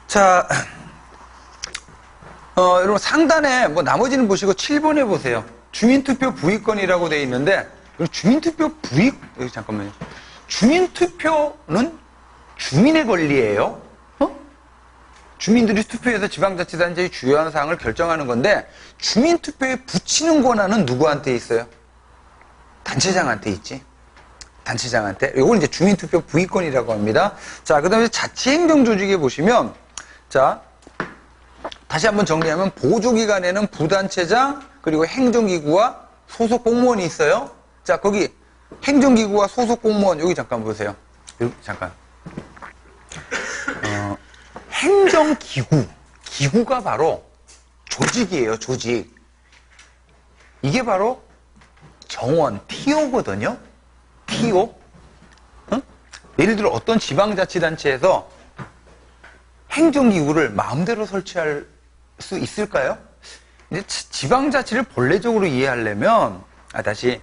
자, 여러분 상단에 뭐 나머지는 보시고 7번에 보세요. 주민투표 부의권이라고 되어 있는데, 주민투표 여기 잠깐만요. 주민투표는 주민의 권리예요. 주민들이 투표해서 지방자치단체의 주요한 사항을 결정하는 건데, 주민투표에 붙이는 권한은 누구한테 있어요? 단체장한테 있지. 단체장한테. 이걸 이제 주민투표 부의권이라고 합니다. 자, 그 다음에 자치행정조직에 보시면, 자, 다시 한번 정리하면 보조기관에는 부단체장 그리고 행정기구와 소속 공무원이 있어요. 자, 거기 행정기구와 소속 공무원 여기 잠깐 보세요. 여기 잠깐. 행정기구, 기구가 바로 조직이에요. 조직. 이게 바로 정원, TO거든요. TO. 응? 예를 들어 어떤 지방자치단체에서 행정기구를 마음대로 설치할 수 있을까요? 이제 지방자치를 본래적으로 이해하려면, 다시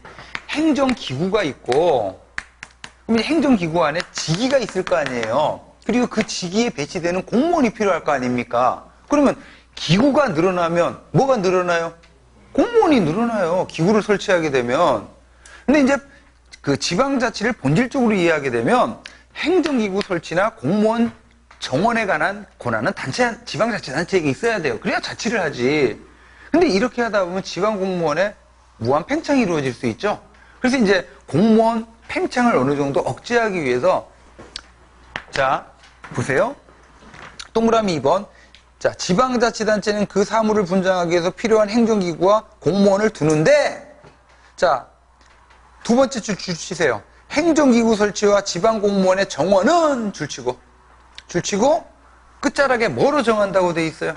행정기구가 있고, 그럼 이제 행정기구 안에 직위가 있을 거 아니에요. 그리고 그 직위에 배치되는 공무원이 필요할 거 아닙니까? 그러면 기구가 늘어나면 뭐가 늘어나요? 공무원이 늘어나요. 기구를 설치하게 되면. 근데 이제 그 지방자치를 본질적으로 이해하게 되면 행정기구 설치나 공무원 정원에 관한 권한은 지방자치단체에게 있어야 돼요. 그래야 자치를 하지. 근데 이렇게 하다 보면 지방공무원의 무한 팽창이 이루어질 수 있죠. 그래서 이제 공무원 팽창을 어느 정도 억제하기 위해서, 자, 보세요. 동그라미 2번. 자, 지방자치단체는 그 사무를 분장하기 위해서 필요한 행정기구와 공무원을 두는데, 자, 두 번째 줄 치세요. 행정기구 설치와 지방공무원의 정원은 줄치고 끝자락에 뭐로 정한다고 돼 있어요?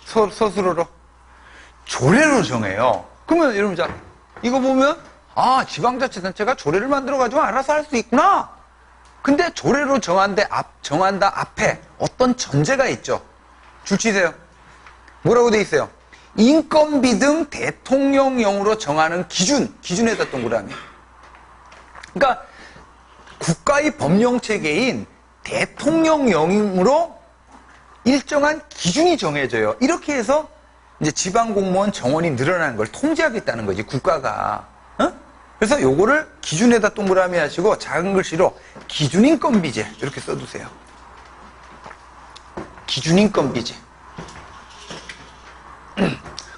서술어로 조례로 정해요. 그러면 여러분, 자, 이거 보면 지방자치단체가 조례를 만들어가지고 알아서 할 수 있구나. 근데 조례로 정한다 앞에 어떤 전제가 있죠. 줄치세요. 뭐라고 돼 있어요? 인건비 등 대통령령으로 정하는 기준에다 동그라미. 그러니까 국가의 법령체계인 대통령령으로 일정한 기준이 정해져요. 이렇게 해서 이제 지방공무원 정원이 늘어나는 걸 통제하겠다는 거지, 국가가. 그래서 요거를 기준에다 동그라미 하시고 작은 글씨로 기준인건비제 이렇게 써두세요. 기준인건비제.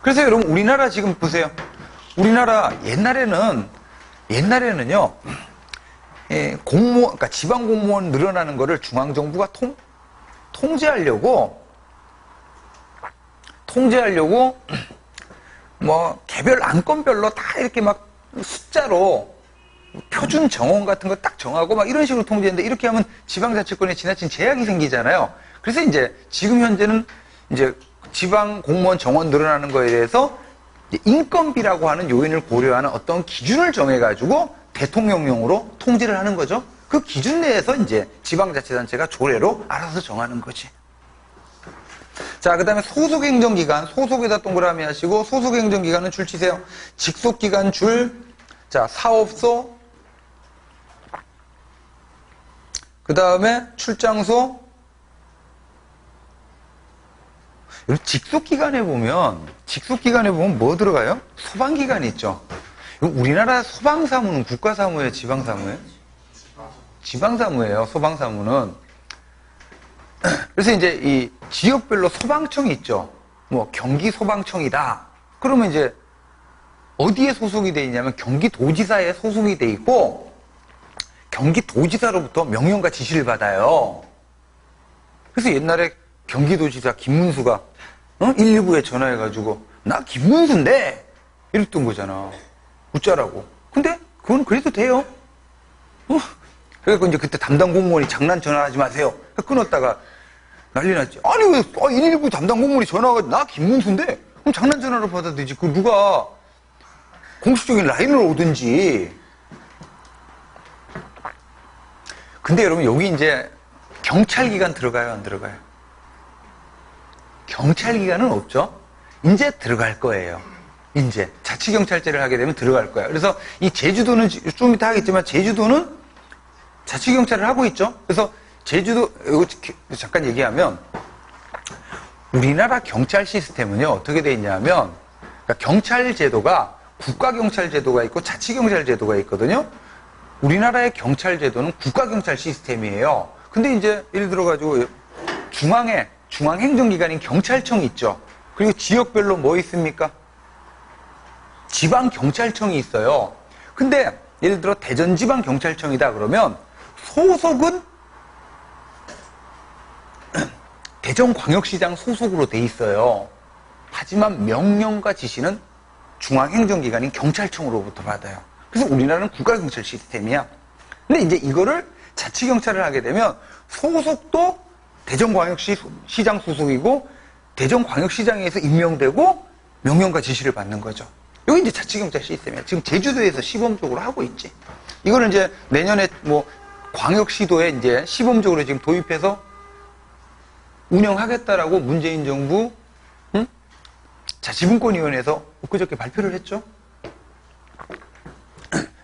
그래서 여러분 우리나라 지금 보세요. 우리나라 옛날에는요, 그러니까 지방공무원 늘어나는 거를 중앙정부가 통제하려고 뭐 개별 안건별로 다 이렇게 막 숫자로 표준 정원 같은 거 딱 정하고 막 이런 식으로 통제했는데, 이렇게 하면 지방자치권에 지나친 제약이 생기잖아요. 그래서 이제 지금 현재는 이제 지방 공무원 정원 늘어나는 거에 대해서 인건비라고 하는 요인을 고려하는 어떤 기준을 정해가지고 대통령령으로 통제를 하는 거죠. 그 기준 내에서 이제 지방자치단체가 조례로 알아서 정하는 거지. 자, 그 다음에 소속행정기관, 소속에다 동그라미 하시고, 소속행정기관은 줄 치세요. 직속기관 줄, 자, 사업소, 그 다음에 출장소. 직속기관에 보면 뭐 들어가요? 소방기관이 있죠. 우리나라 소방사무는 국가사무예요, 지방사무예요? 지방사무예요, 소방사무는. 그래서 이제 이 지역별로 소방청이 있죠. 뭐 경기소방청이다. 그러면 이제 어디에 소속이 돼 있냐면 경기도지사에 소속이 돼 있고, 경기도지사로부터 명령과 지시를 받아요. 그래서 옛날에 경기도지사 김문수가 119에 전화해가지고 나 김문수인데 이랬던 거잖아. 웃자라고. 근데 그건 그래도 돼요. 그래서 이제 그때 담당 공무원이 장난 전화하지 마세요. 끊었다가 난리 났지. 아니 왜 119 담당 공무원이 전화가 나 김문수인데? 그럼 장난 전화로 받아들이지. 그 누가 공식적인 라인으로 오든지. 근데 여러분, 여기 이제 경찰기관 들어가요, 안 들어가요? 경찰기관은 없죠? 이제 들어갈 거예요. 이제 자치경찰제를 하게 되면 들어갈 거야. 그래서 이 제주도는 좀 이따 하겠지만 제주도는 자치경찰을 하고 있죠. 그래서 제주도, 이거 잠깐 얘기하면 우리나라 경찰 시스템은요, 어떻게 돼 있냐면, 그러니까 경찰 제도가 국가경찰 제도가 있고 자치경찰 제도가 있거든요. 우리나라의 경찰 제도는 국가경찰 시스템이에요. 근데 이제 예를 들어가지고 중앙행정기관인 경찰청이 있죠. 그리고 지역별로 뭐 있습니까? 지방경찰청이 있어요. 근데 예를 들어 대전지방경찰청이다 그러면 소속은 대전광역시장 소속으로 돼 있어요. 하지만 명령과 지시는 중앙행정기관인 경찰청으로부터 받아요. 그래서 우리나라는 국가경찰 시스템이야. 근데 이제 이거를 자치경찰을 하게 되면 소속도 대전광역시장 소속이고 대전광역시장에서 임명되고 명령과 지시를 받는 거죠. 여기 이제 자치경찰 시스템이야. 지금 제주도에서 시범적으로 하고 있지. 이거는 이제 내년에 뭐 광역시도에 이제 시범적으로 지금 도입해서 운영하겠다라고 문재인 정부 자치분권위원회에서 엊그저께 발표를 했죠.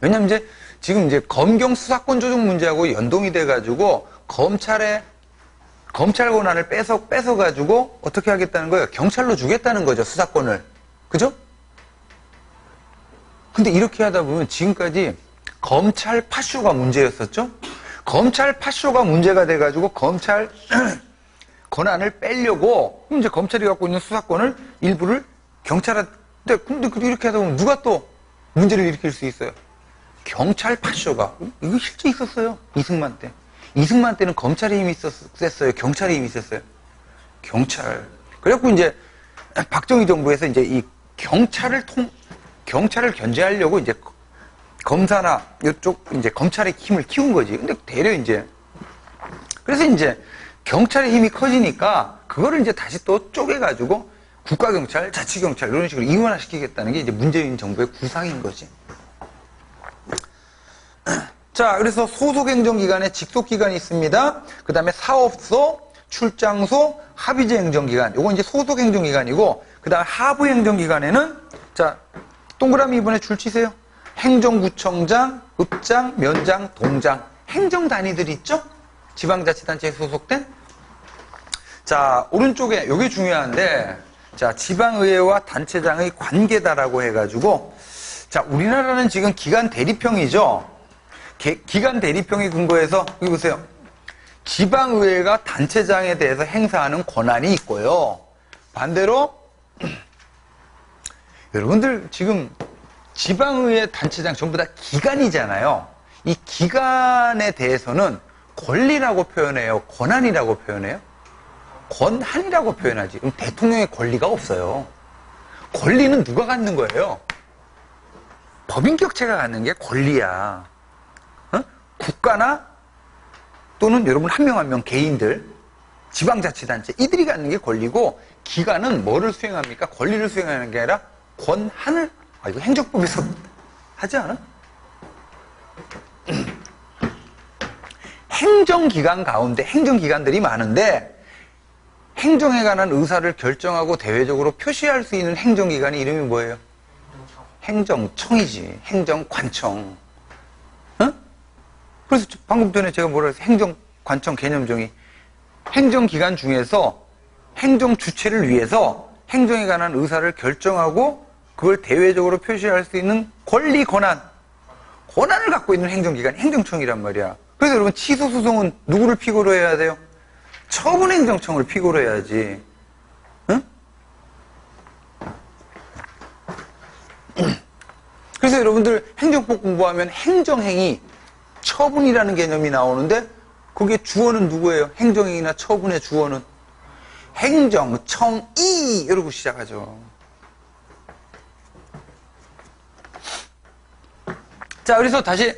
왜냐면 이제 지금 이제 검경 수사권 조정 문제하고 연동이 돼가지고 검찰 권한을 뺏어가지고 어떻게 하겠다는 거예요? 경찰로 주겠다는 거죠, 수사권을. 그죠? 근데 이렇게 하다 보면 지금까지 검찰 파쇼가 문제였었죠? 검찰 파쇼가 문제가 돼가지고 검찰 권한을 빼려고 이제 검찰이 갖고 있는 수사권을 일부를 경찰한테, 근데 이렇게 하다 보면 누가 또 문제를 일으킬 수 있어요? 경찰 파쇼가. 이거 실제 있었어요. 이승만 때. 이승만 때는 검찰의 힘이 셌어요? 경찰의 힘이 셌어요? 경찰. 그래갖고 이제 박정희 정부에서 이제 이 경찰을 견제하려고 이제 검사나 이쪽 이제 검찰의 힘을 키운 거지. 근데 대려 이제 그래서 이제 경찰의 힘이 커지니까 그거를 이제 다시 또 쪼개가지고 국가경찰, 자치경찰 이런 식으로 이원화시키겠다는 게 이제 문재인 정부의 구상인 거지. 자, 그래서 소속행정기관에 직속기관이 있습니다. 그 다음에 사업소, 출장소, 합의제 행정기관. 요건 이제 소속행정기관이고, 그 다음에 하부행정기관에는, 자, 동그라미 이번에 줄 치세요. 행정구청장, 읍장, 면장, 동장. 행정단위들 있죠? 지방자치단체에 소속된. 자, 오른쪽에, 요게 중요한데, 자, 지방의회와 단체장의 관계다라고 해가지고, 자, 우리나라는 지금 기관 대립형이죠? 기관 대립형에 근거해서 여기 보세요. 지방의회가 단체장에 대해서 행사하는 권한이 있고요. 반대로 여러분들 지금 지방의회 단체장 전부 다 기관이잖아요. 이 기관에 대해서는 권리라고 표현해요? 권한이라고 표현해요? 권한이라고 표현하지. 그럼 대통령의 권리가 없어요. 권리는 누가 갖는 거예요? 법인격체가 갖는 게 권리야. 국가나 또는 여러분 한 명 한 명 개인들, 지방자치단체 이들이 갖는 게 권리고 기관은 뭐를 수행합니까? 권리를 수행하는 게 아니라 권한을, 이거 행정법에서 하지 않아? 행정기관 가운데 행정기관들이 많은데 행정에 관한 의사를 결정하고 대외적으로 표시할 수 있는 행정기관의 이름이 뭐예요? 행정청이지. 행정관청. 그래서 방금 전에 제가 뭐라 했어요? 행정관청 개념정의. 행정기관 중에서 행정 주체를 위해서 행정에 관한 의사를 결정하고 그걸 대외적으로 표시할 수 있는 권리, 권한을 갖고 있는 행정기관이 행정청이란 말이야. 그래서 여러분 취소 소송은 누구를 피고로 해야 돼요? 처분행정청을 피고로 해야지. 응? 그래서 여러분들 행정법 공부하면 행정행위, 처분이라는 개념이 나오는데 그게 주어는 누구예요? 행정행위나 처분의 주어는 행정청이 이러고 시작하죠. 자, 그래서 다시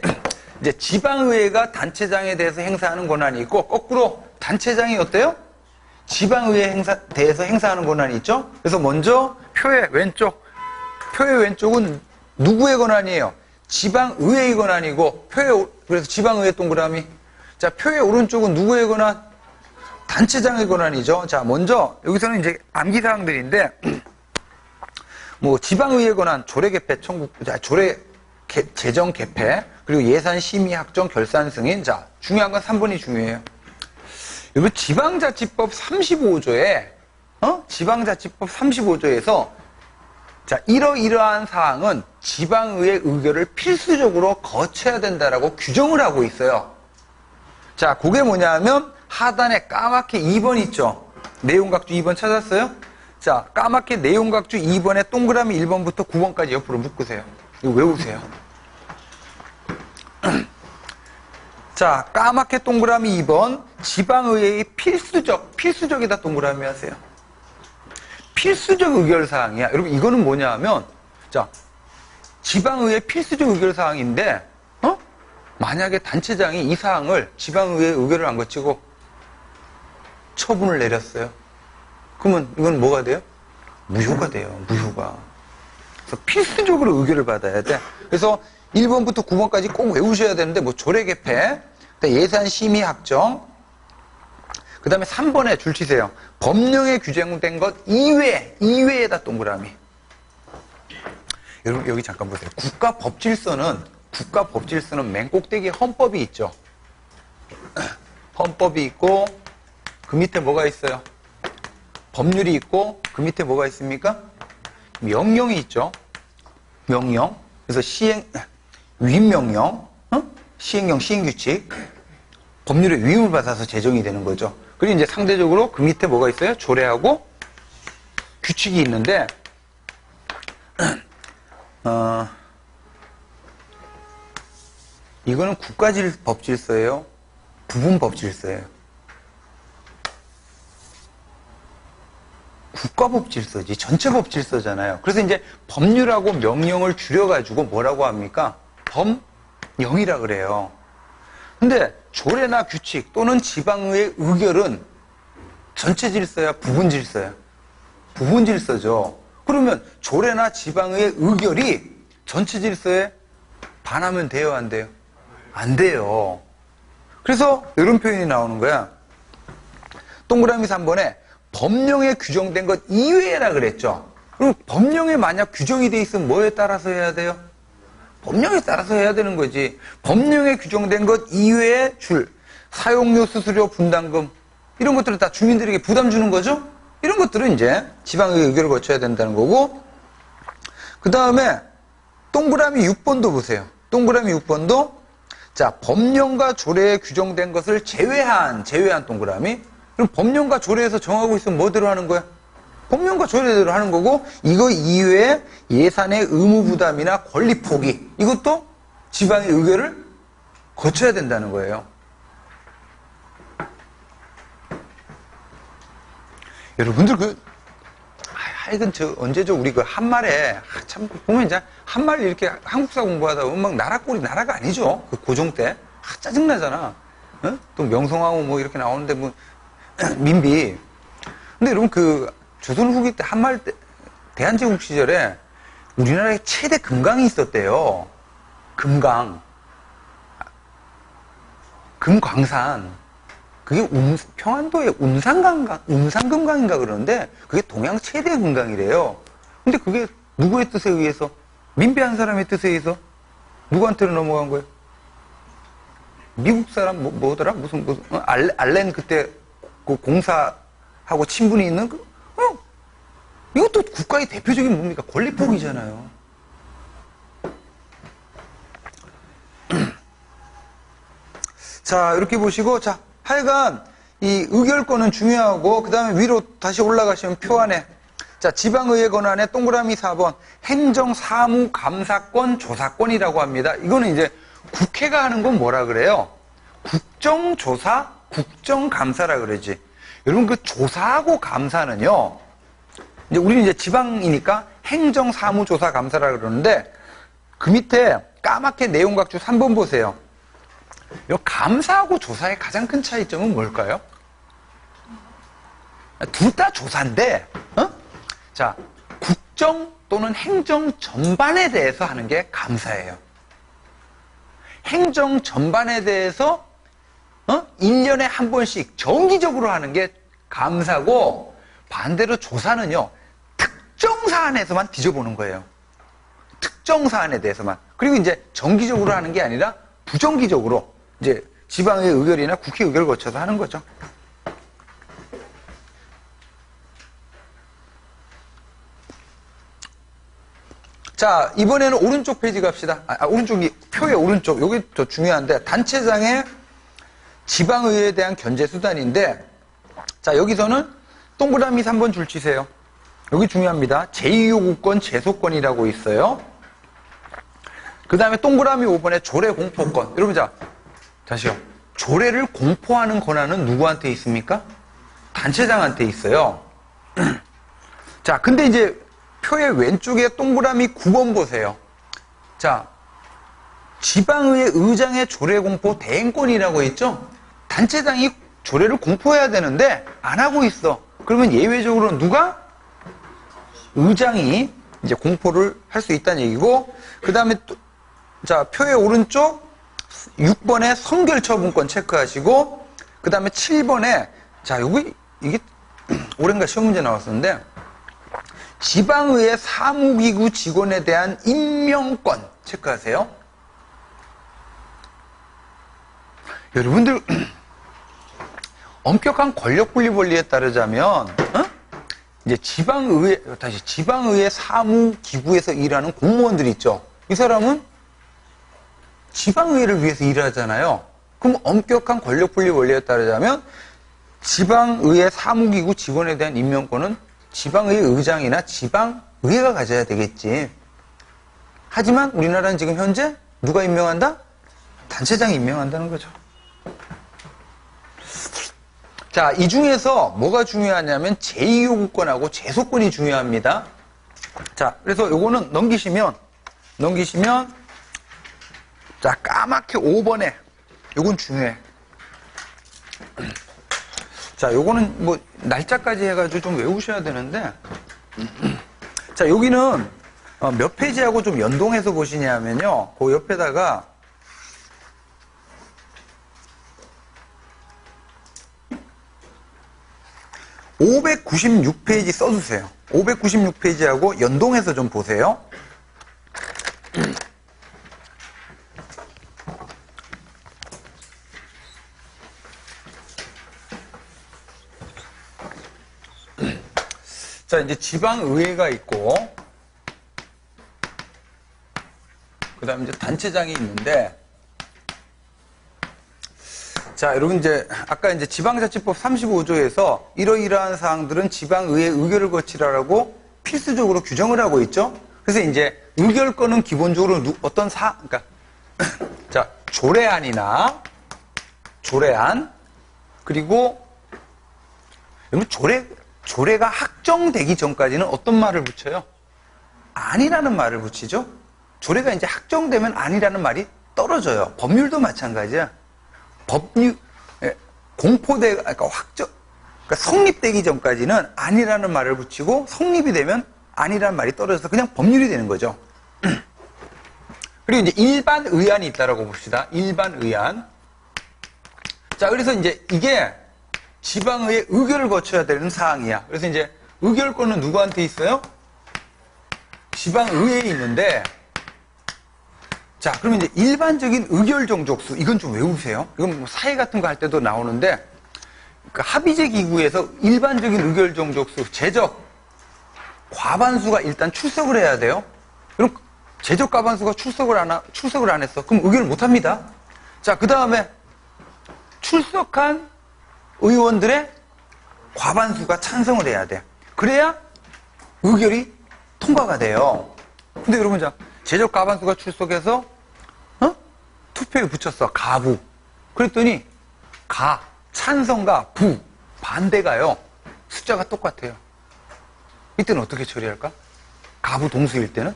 이제 지방의회가 단체장에 대해서 행사하는 권한이 있고 거꾸로 단체장이 어때요? 지방의회에 대해서 행사하는 권한이 있죠. 그래서 먼저 표의 왼쪽은 누구의 권한이에요? 지방의회의 권한이고, 그래서 지방의회 동그라미. 자, 표의 오른쪽은 누구의 권한? 단체장의 권한이죠. 자, 먼저, 여기서는 이제 암기사항들인데, 뭐, 지방의회 권한, 조례 개폐 청구, 조례 재정 개폐, 그리고 예산 심의 확정 결산 승인. 자, 중요한 건 3번이 중요해요. 여기 지방자치법 35조에, 지방자치법 35조에서, 자, 이러이러한 사항은 지방의회 의결을 필수적으로 거쳐야 된다라고 규정을 하고 있어요. 자, 그게 뭐냐 하면, 하단에 까맣게 2번 있죠? 내용각주 2번 찾았어요? 자, 까맣게 내용각주 2번에 동그라미 1번부터 9번까지 옆으로 묶으세요. 이거 외우세요. 자, 까맣게 동그라미 2번, 지방의회의 필수적이다 동그라미 하세요. 필수적 의결사항이야. 여러분, 이거는 뭐냐 하면, 자, 지방의회 필수적 의결사항인데, 만약에 단체장이 이 사항을 지방의회 의결을 안 거치고 처분을 내렸어요. 그러면 이건 뭐가 돼요? 무효가 돼요. 무효가. 그래서 필수적으로 의결을 받아야 돼. 그래서 1번부터 9번까지 꼭 외우셔야 되는데, 뭐 조례 개폐, 예산 심의 확정, 그 다음에 3번에 줄 치세요. 법령에 규정된 것 이외에다 동그라미. 여러분, 여기 잠깐 보세요. 국가법질서는 맨 꼭대기에 헌법이 있죠. 헌법이 있고, 그 밑에 뭐가 있어요? 법률이 있고, 그 밑에 뭐가 있습니까? 명령이 있죠. 명령. 그래서 위임명령, 시행령, 시행규칙. 법률의 위임을 받아서 제정이 되는 거죠. 그리고 이제 상대적으로 그 밑에 뭐가 있어요? 조례하고 규칙이 있는데, 이거는 국가법질서예요? 부분법질서예요? 국가법질서지. 전체법질서잖아요. 그래서 이제 법률하고 명령을 줄여가지고 뭐라고 합니까? 법령이라 그래요. 근데 조례나 규칙 또는 지방의회 의결은 전체 질서야, 부분 질서야? 부분 질서죠. 그러면 조례나 지방의회 의결이 전체 질서에 반하면 돼요, 안 돼요? 안 돼요. 그래서 이런 표현이 나오는 거야. 동그라미 3번에 법령에 규정된 것 이외라 그랬죠. 그럼 법령에 만약 규정이 돼 있으면 뭐에 따라서 해야 돼요? 법령에 따라서 해야 되는 거지. 법령에 규정된 것 이외에 줄 사용료, 수수료, 분담금 이런 것들은 다 주민들에게 부담 주는 거죠. 이런 것들은 이제 지방의회 의결을 거쳐야 된다는 거고, 그 다음에 동그라미 6번도 보세요. 동그라미 6번도 자, 법령과 조례에 규정된 것을 제외한 동그라미. 그럼 법령과 조례에서 정하고 있으면 뭐대로 하는 거야? 법령과 조례대로 하는 거고, 이거 이외에 예산의 의무 부담이나 권리 포기, 이것도 지방의 의결을 거쳐야 된다는 거예요. 여러분들 하여튼 언제죠? 우리 한말에 참 보면 이제 한말 이렇게 한국사 공부하다 보면 막 나라꼴이 나라가 아니죠. 그 고종 때 짜증나잖아. 또 명성황후 뭐 이렇게 나오는데 뭐 민비. 근데 여러분 조선 후기 때 한말 때 대한제국 시절에 우리나라에 최대 금강이 있었대요. 금광산. 그게 평안도의 운산금강인가 그러는데 그게 동양 최대 금강이래요. 근데 그게 누구의 뜻에 의해서? 민비 한 사람의 뜻에 의해서 누구한테로 넘어간 거예요? 미국 사람 뭐더라? 무슨 알렌 그때 그 공사하고 친분이 있는 이것도 국가의 대표적인 뭡니까? 권리포기잖아요. 자, 이렇게 보시고, 자, 하여간 이 의결권은 중요하고, 그 다음에 위로 다시 올라가시면 표 안에, 자, 지방의회 권한에 동그라미 4번, 행정사무감사권, 조사권이라고 합니다. 이거는 이제 국회가 하는 건 뭐라 그래요? 국정조사, 국정감사라 그러지. 여러분, 그 조사하고 감사는요, 이제 우리는 이제 지방이니까 행정사무조사감사라 그러는데, 그 밑에 까맣게 내용각주 3번 보세요. 이 감사하고 조사의 가장 큰 차이점은 뭘까요? 둘 다 조사인데, 자, 국정 또는 행정 전반에 대해서 하는 게 감사예요. 행정 전반에 대해서 1년에 한 번씩 정기적으로 하는 게 감사고, 반대로 조사는요, 특정 사안에서만 뒤져보는 거예요. 특정 사안에 대해서만. 그리고 이제 정기적으로 하는 게 아니라 부정기적으로 이제 지방의 의결이나 국회 의결을 거쳐서 하는 거죠. 자, 이번에는 오른쪽 페이지 갑시다. 오른쪽이 표의 오른쪽. 여기 더 중요한데, 단체장의 지방의회에 대한 견제 수단인데, 자, 여기서는 동그라미 3번 줄 치세요. 여기 중요합니다. 제2요구권 제소권이라고 있어요. 그 다음에 동그라미 5번에 조례 공포권. 여러분, 자, 다시요. 조례를 공포하는 권한은 누구한테 있습니까? 단체장한테 있어요. 자, 근데 이제 표의 왼쪽에 동그라미 9번 보세요. 자, 지방의회 의장의 조례 공포 대행권이라고 있죠? 단체장이 조례를 공포해야 되는데 안 하고 있어. 그러면 예외적으로 누가? 의장이 이제 공포를 할 수 있다는 얘기고, 그 다음에 자, 표의 오른쪽 6번에 선결처분권 체크하시고, 그 다음에 7번에 자, 여기 이게 올해인가 시험 문제 나왔었는데, 지방의회 사무기구 직원에 대한 임명권 체크하세요. 여러분들 엄격한 권력분리 원리에 따르자면 이제 지방의회 사무기구에서 일하는 공무원들이 있죠. 이 사람은 지방의회를 위해서 일하잖아요. 그럼 엄격한 권력분리 원리에 따르자면 지방의회 사무기구 직원에 대한 임명권은 지방의회 의장이나 지방의회가 가져야 되겠지. 하지만 우리나라는 지금 현재 누가 임명한다? 단체장이 임명한다는 거죠. 자, 이 중에서 뭐가 중요하냐면 제2요구권하고 제소권이 중요합니다. 자, 그래서 요거는 넘기시면 자, 까맣게 5번에 요건 중요해. 자, 요거는 뭐 날짜까지 해가지고 좀 외우셔야 되는데, 자, 여기는 몇 페이지하고 좀 연동해서 보시냐면요, 그 옆에다가 596페이지 써주세요. 596페이지하고 연동해서 좀 보세요. 자, 이제 지방의회가 있고, 그 다음에 이제 단체장이 있는데, 자, 여러분 이제, 아까 이제 지방자치법 35조에서 이러이러한 사항들은 지방의회 의결을 거치라라고 필수적으로 규정을 하고 있죠? 그래서 이제 의결권은 기본적으로 그러니까, 자, 조례안, 그리고, 여러분 조례가 확정되기 전까지는 어떤 말을 붙여요? 아니라는 말을 붙이죠? 조례가 이제 확정되면 아니라는 말이 떨어져요. 법률도 마찬가지야. 그러니까 성립되기 전까지는 아니라는 말을 붙이고, 성립이 되면 아니라는 말이 떨어져서 그냥 법률이 되는 거죠. 그리고 이제 일반 의안이 있다라고 봅시다. 일반 의안. 자, 그래서 이제 이게 지방의회 의결을 거쳐야 되는 사항이야. 그래서 이제 의결권은 누구한테 있어요? 지방의회에 있는데, 자, 그러면 이제 일반적인 의결 종족수, 이건 좀 외우세요. 이건 뭐 사회 같은 거 할 때도 나오는데, 그 합의제 기구에서 일반적인 의결 종족수, 제적 과반수가 일단 출석을 해야 돼요. 그럼 제적 과반수가 출석을 안 했어. 그럼 의결을 못 합니다. 자, 그 다음에 출석한 의원들의 과반수가 찬성을 해야 돼. 그래야 의결이 통과가 돼요. 근데 여러분, 자, 제적 과반수가 출석해서 투표에 붙였어. 가부. 그랬더니 찬성과 부, 반대가요. 숫자가 똑같아요. 이때는 어떻게 처리할까? 가부 동수일 때는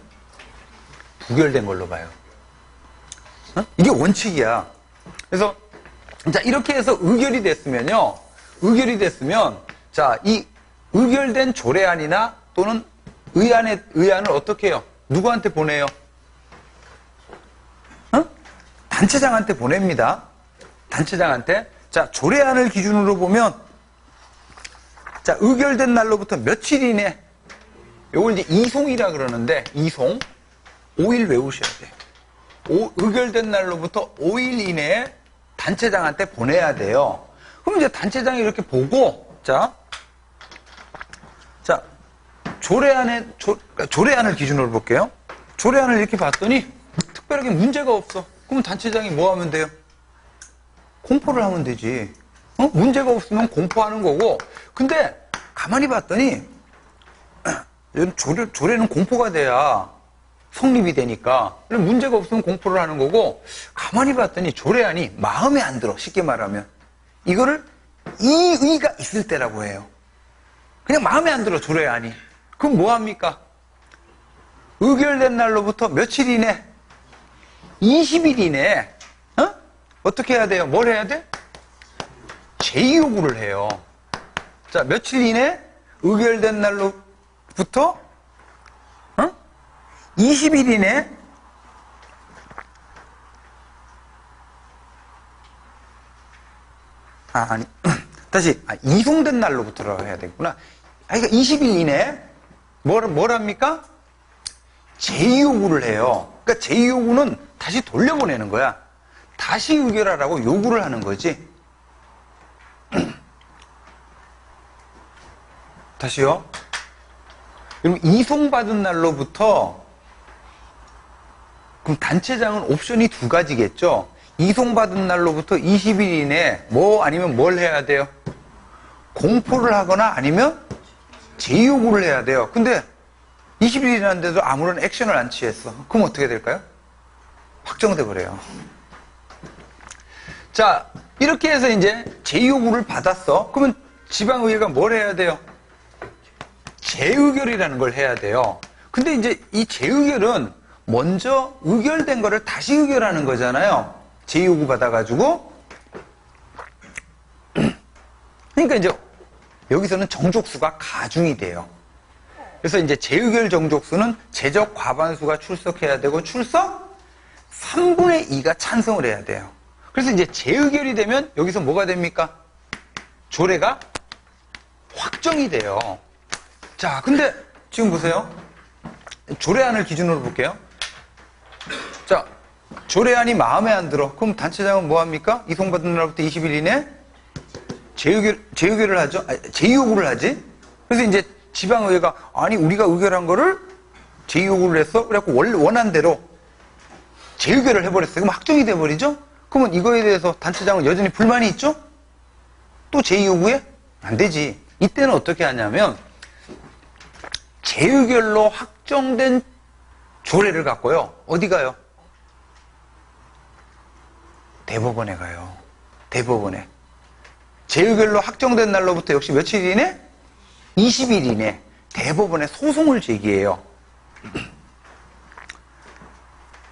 부결된 걸로 봐요. 이게 원칙이야. 그래서 자, 이렇게 해서 의결이 됐으면, 자, 이 의결된 조례안이나 또는 의안을 어떻게 해요? 누구한테 보내요? 단체장한테 보냅니다. 단체장한테. 자, 조례안을 기준으로 보면, 자, 의결된 날로부터 며칠 이내, 요걸 이제 이송이라 그러는데, 이송. 5일 외우셔야 돼. 의결된 날로부터 5일 이내에 단체장한테 보내야 돼요. 그럼 이제 단체장이 이렇게 보고, 자, 조례안을 기준으로 볼게요. 조례안을 이렇게 봤더니, 특별하게 문제가 없어. 그럼 단체장이 뭐 하면 돼요? 공포를 하면 되지. 문제가 없으면 공포하는 거고. 근데 가만히 봤더니 조례는 공포가 돼야 성립이 되니까. 문제가 없으면 공포를 하는 거고. 가만히 봤더니 조례안이 마음에 안 들어. 쉽게 말하면. 이거를 이의가 있을 때라고 해요. 그냥 마음에 안 들어, 조례안이. 그럼 뭐 합니까? 의결된 날로부터 며칠 이내? 20일 이내에 어떻게 해야 돼요? 뭘 해야 돼? 제의요구를 해요. 자, 며칠 이내 의결된 날로부터 20일 이내 이송된 날로부터라고 해야 되겠구나. 그러니까 20일 이내에 뭘 합니까? 제의요구를 해요. 그러니까 제의요구는 다시 돌려보내는 거야. 다시 의결하라고 요구를 하는 거지. 다시요. 여러분, 이송받은 날로부터, 그럼 단체장은 옵션이 두 가지겠죠? 이송받은 날로부터 20일 이내에 아니면 뭘 해야 돼요? 공포를 하거나 아니면 제의요구를 해야 돼요. 근데 20일이라는데도 아무런 액션을 안 취했어. 그럼 어떻게 될까요? 확정돼 버려요. 자, 이렇게 해서 이제 제의요구를 받았어. 그러면 지방의회가 뭘 해야 돼요? 재의결이라는 걸 해야 돼요. 근데 이제 이 재의결은 먼저 의결된 거를 다시 의결하는 거잖아요. 제의요구 받아가지고. 그러니까 이제 여기서는 정족수가 가중이 돼요. 그래서 이제 재의결 정족수는 재적 과반수가 출석해야 되고 출석 3분의 2가 찬성을 해야 돼요. 그래서 이제 재의결이 되면 여기서 뭐가 됩니까? 조례가 확정이 돼요. 자, 근데 지금 보세요. 조례안을 기준으로 볼게요. 자, 조례안이 마음에 안 들어. 그럼 단체장은 뭐 합니까? 이송받은 날부터 20일 이내 재의결을 하죠. 제의요구를 하지. 그래서 이제 지방의회가 아니 우리가 의결한 거를 제의요구를 했어. 그래갖고 원한 대로 재의결을 해버렸어요. 그럼 확정이 돼버리죠. 그러면 이거에 대해서 단체장은 여전히 불만이 있죠? 또 제의요구해? 안 되지. 이때는 어떻게 하냐면 재의결로 확정된 조례를 갖고요. 어디 가요? 대법원에 가요. 대법원에. 재의결로 확정된 날로부터 역시 며칠 이내? 20일 이내 대법원에 소송을 제기해요.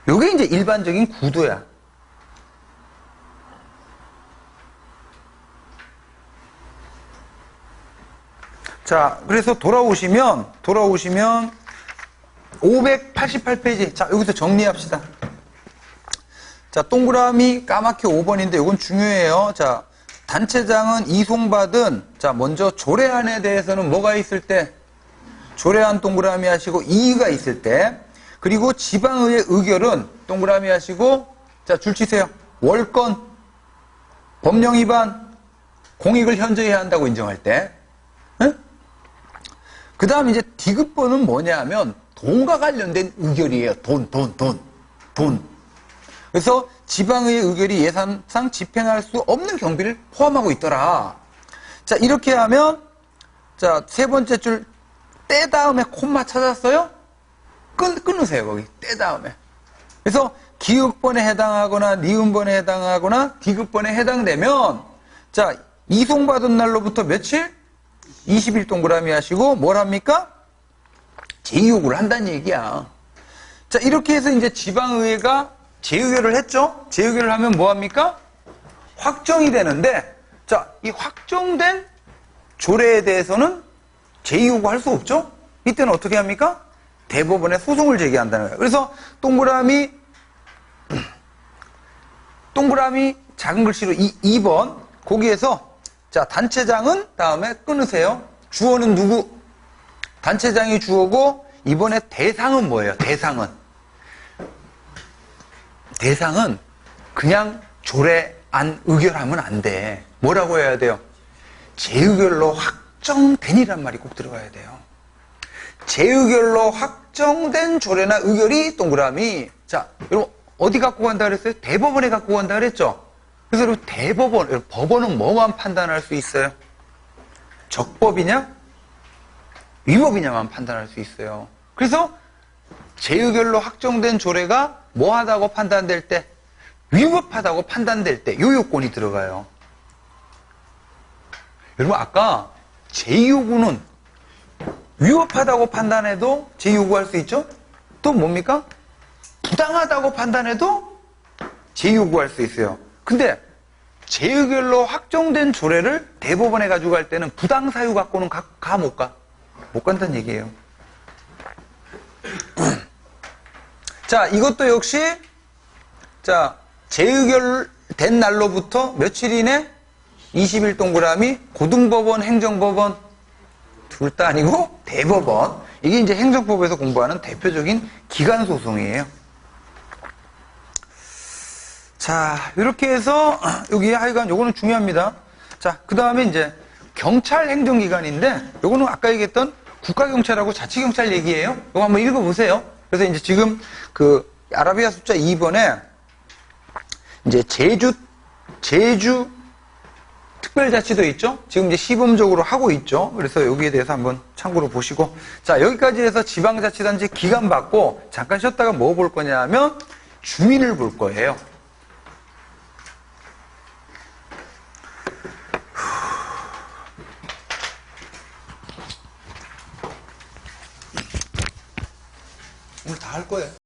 이게 이제 일반적인 구도야. 자, 그래서 돌아오시면 588페이지. 자, 여기서 정리합시다. 자, 동그라미 까맣게 5번인데 이건 중요해요. 자, 단체장은 이송받은, 자, 먼저 조례안에 대해서는 뭐가 있을 때? 조례안 동그라미 하시고 이의가 있을 때, 그리고 지방의회 의결은 동그라미 하시고, 자, 줄 치세요. 월권, 법령 위반, 공익을 현저해야 한다고 인정할 때. 그 다음 이제 디귿번은 뭐냐 하면 돈과 관련된 의결이에요. 돈. 그래서 지방의회 의결이 예산상 집행할 수 없는 경비를 포함하고 있더라. 자, 이렇게 하면, 자, 세 번째 줄, 때 다음에 콤마 찾았어요? 끊으세요, 거기. 때 다음에. 그래서 기읍번에 해당하거나, 니은번에 해당하거나, 디귿번에 해당되면, 자, 이송받은 날로부터 며칠? 20일 동그라미 하시고, 뭘 합니까? 제의요구를 한다는 얘기야. 자, 이렇게 해서 이제 지방의회가 재의결을 했죠? 재의결을 하면 뭐합니까? 확정이 되는데, 자, 이 확정된 조례에 대해서는 제의요구 할 수 없죠? 이때는 어떻게 합니까? 대법원에 소송을 제기한다는 거예요. 그래서 동그라미 작은 글씨로 2번 거기에서 자 단체장은 다음에 끊으세요. 주어는 누구? 단체장이 주어고 이번에 대상은 뭐예요? 대상은 그냥 조례 안 의결하면 안 돼. 뭐라고 해야 돼요? 재의결로 확정된이란 말이 꼭 들어가야 돼요. 재의결로 확정된 조례나 의결이 동그라미. 자, 여러분 어디 갖고 간다 그랬어요? 대법원에 갖고 간다 그랬죠? 그래서 여러분 법원은 뭐만 판단할 수 있어요? 적법이냐? 위법이냐만 판단할 수 있어요. 그래서 재의결로 확정된 조례가 뭐하다고 판단될 때? 위법하다고 판단될 때 요 요건이 들어가요. 여러분 아까 제2요구는 위법하다고 판단해도 제2요구할 수 있죠? 또 뭡니까? 부당하다고 판단해도 제2요구할 수 있어요. 근데 재의결로 확정된 조례를 대법원에 가지고 갈 때는 부당사유 갖고는 가 못 가? 못 간다는 얘기예요. 자, 이것도 역시 자 재의결된 날로부터 며칠 이내? 20일 동그라미 고등법원, 행정법원 둘 다 아니고 대법원. 이게 이제 행정법에서 공부하는 대표적인 기간 소송이에요. 자, 이렇게 해서 여기 하여간 요거는 중요합니다. 자, 그 다음에 이제 경찰 행정기관인데 요거는 아까 얘기했던 국가경찰하고 자치경찰 얘기예요. 요거 한번 읽어보세요. 그래서 이제 지금 그 아라비아 숫자 2번에 이제 제주 특별자치도 있죠? 지금 이제 시범적으로 하고 있죠? 그래서 여기에 대해서 한번 참고로 보시고. 자, 여기까지 해서 지방자치단체 기간 받고 잠깐 쉬었다가 뭐 볼 거냐 하면 주민을 볼 거예요. 오늘 다 할 거예요.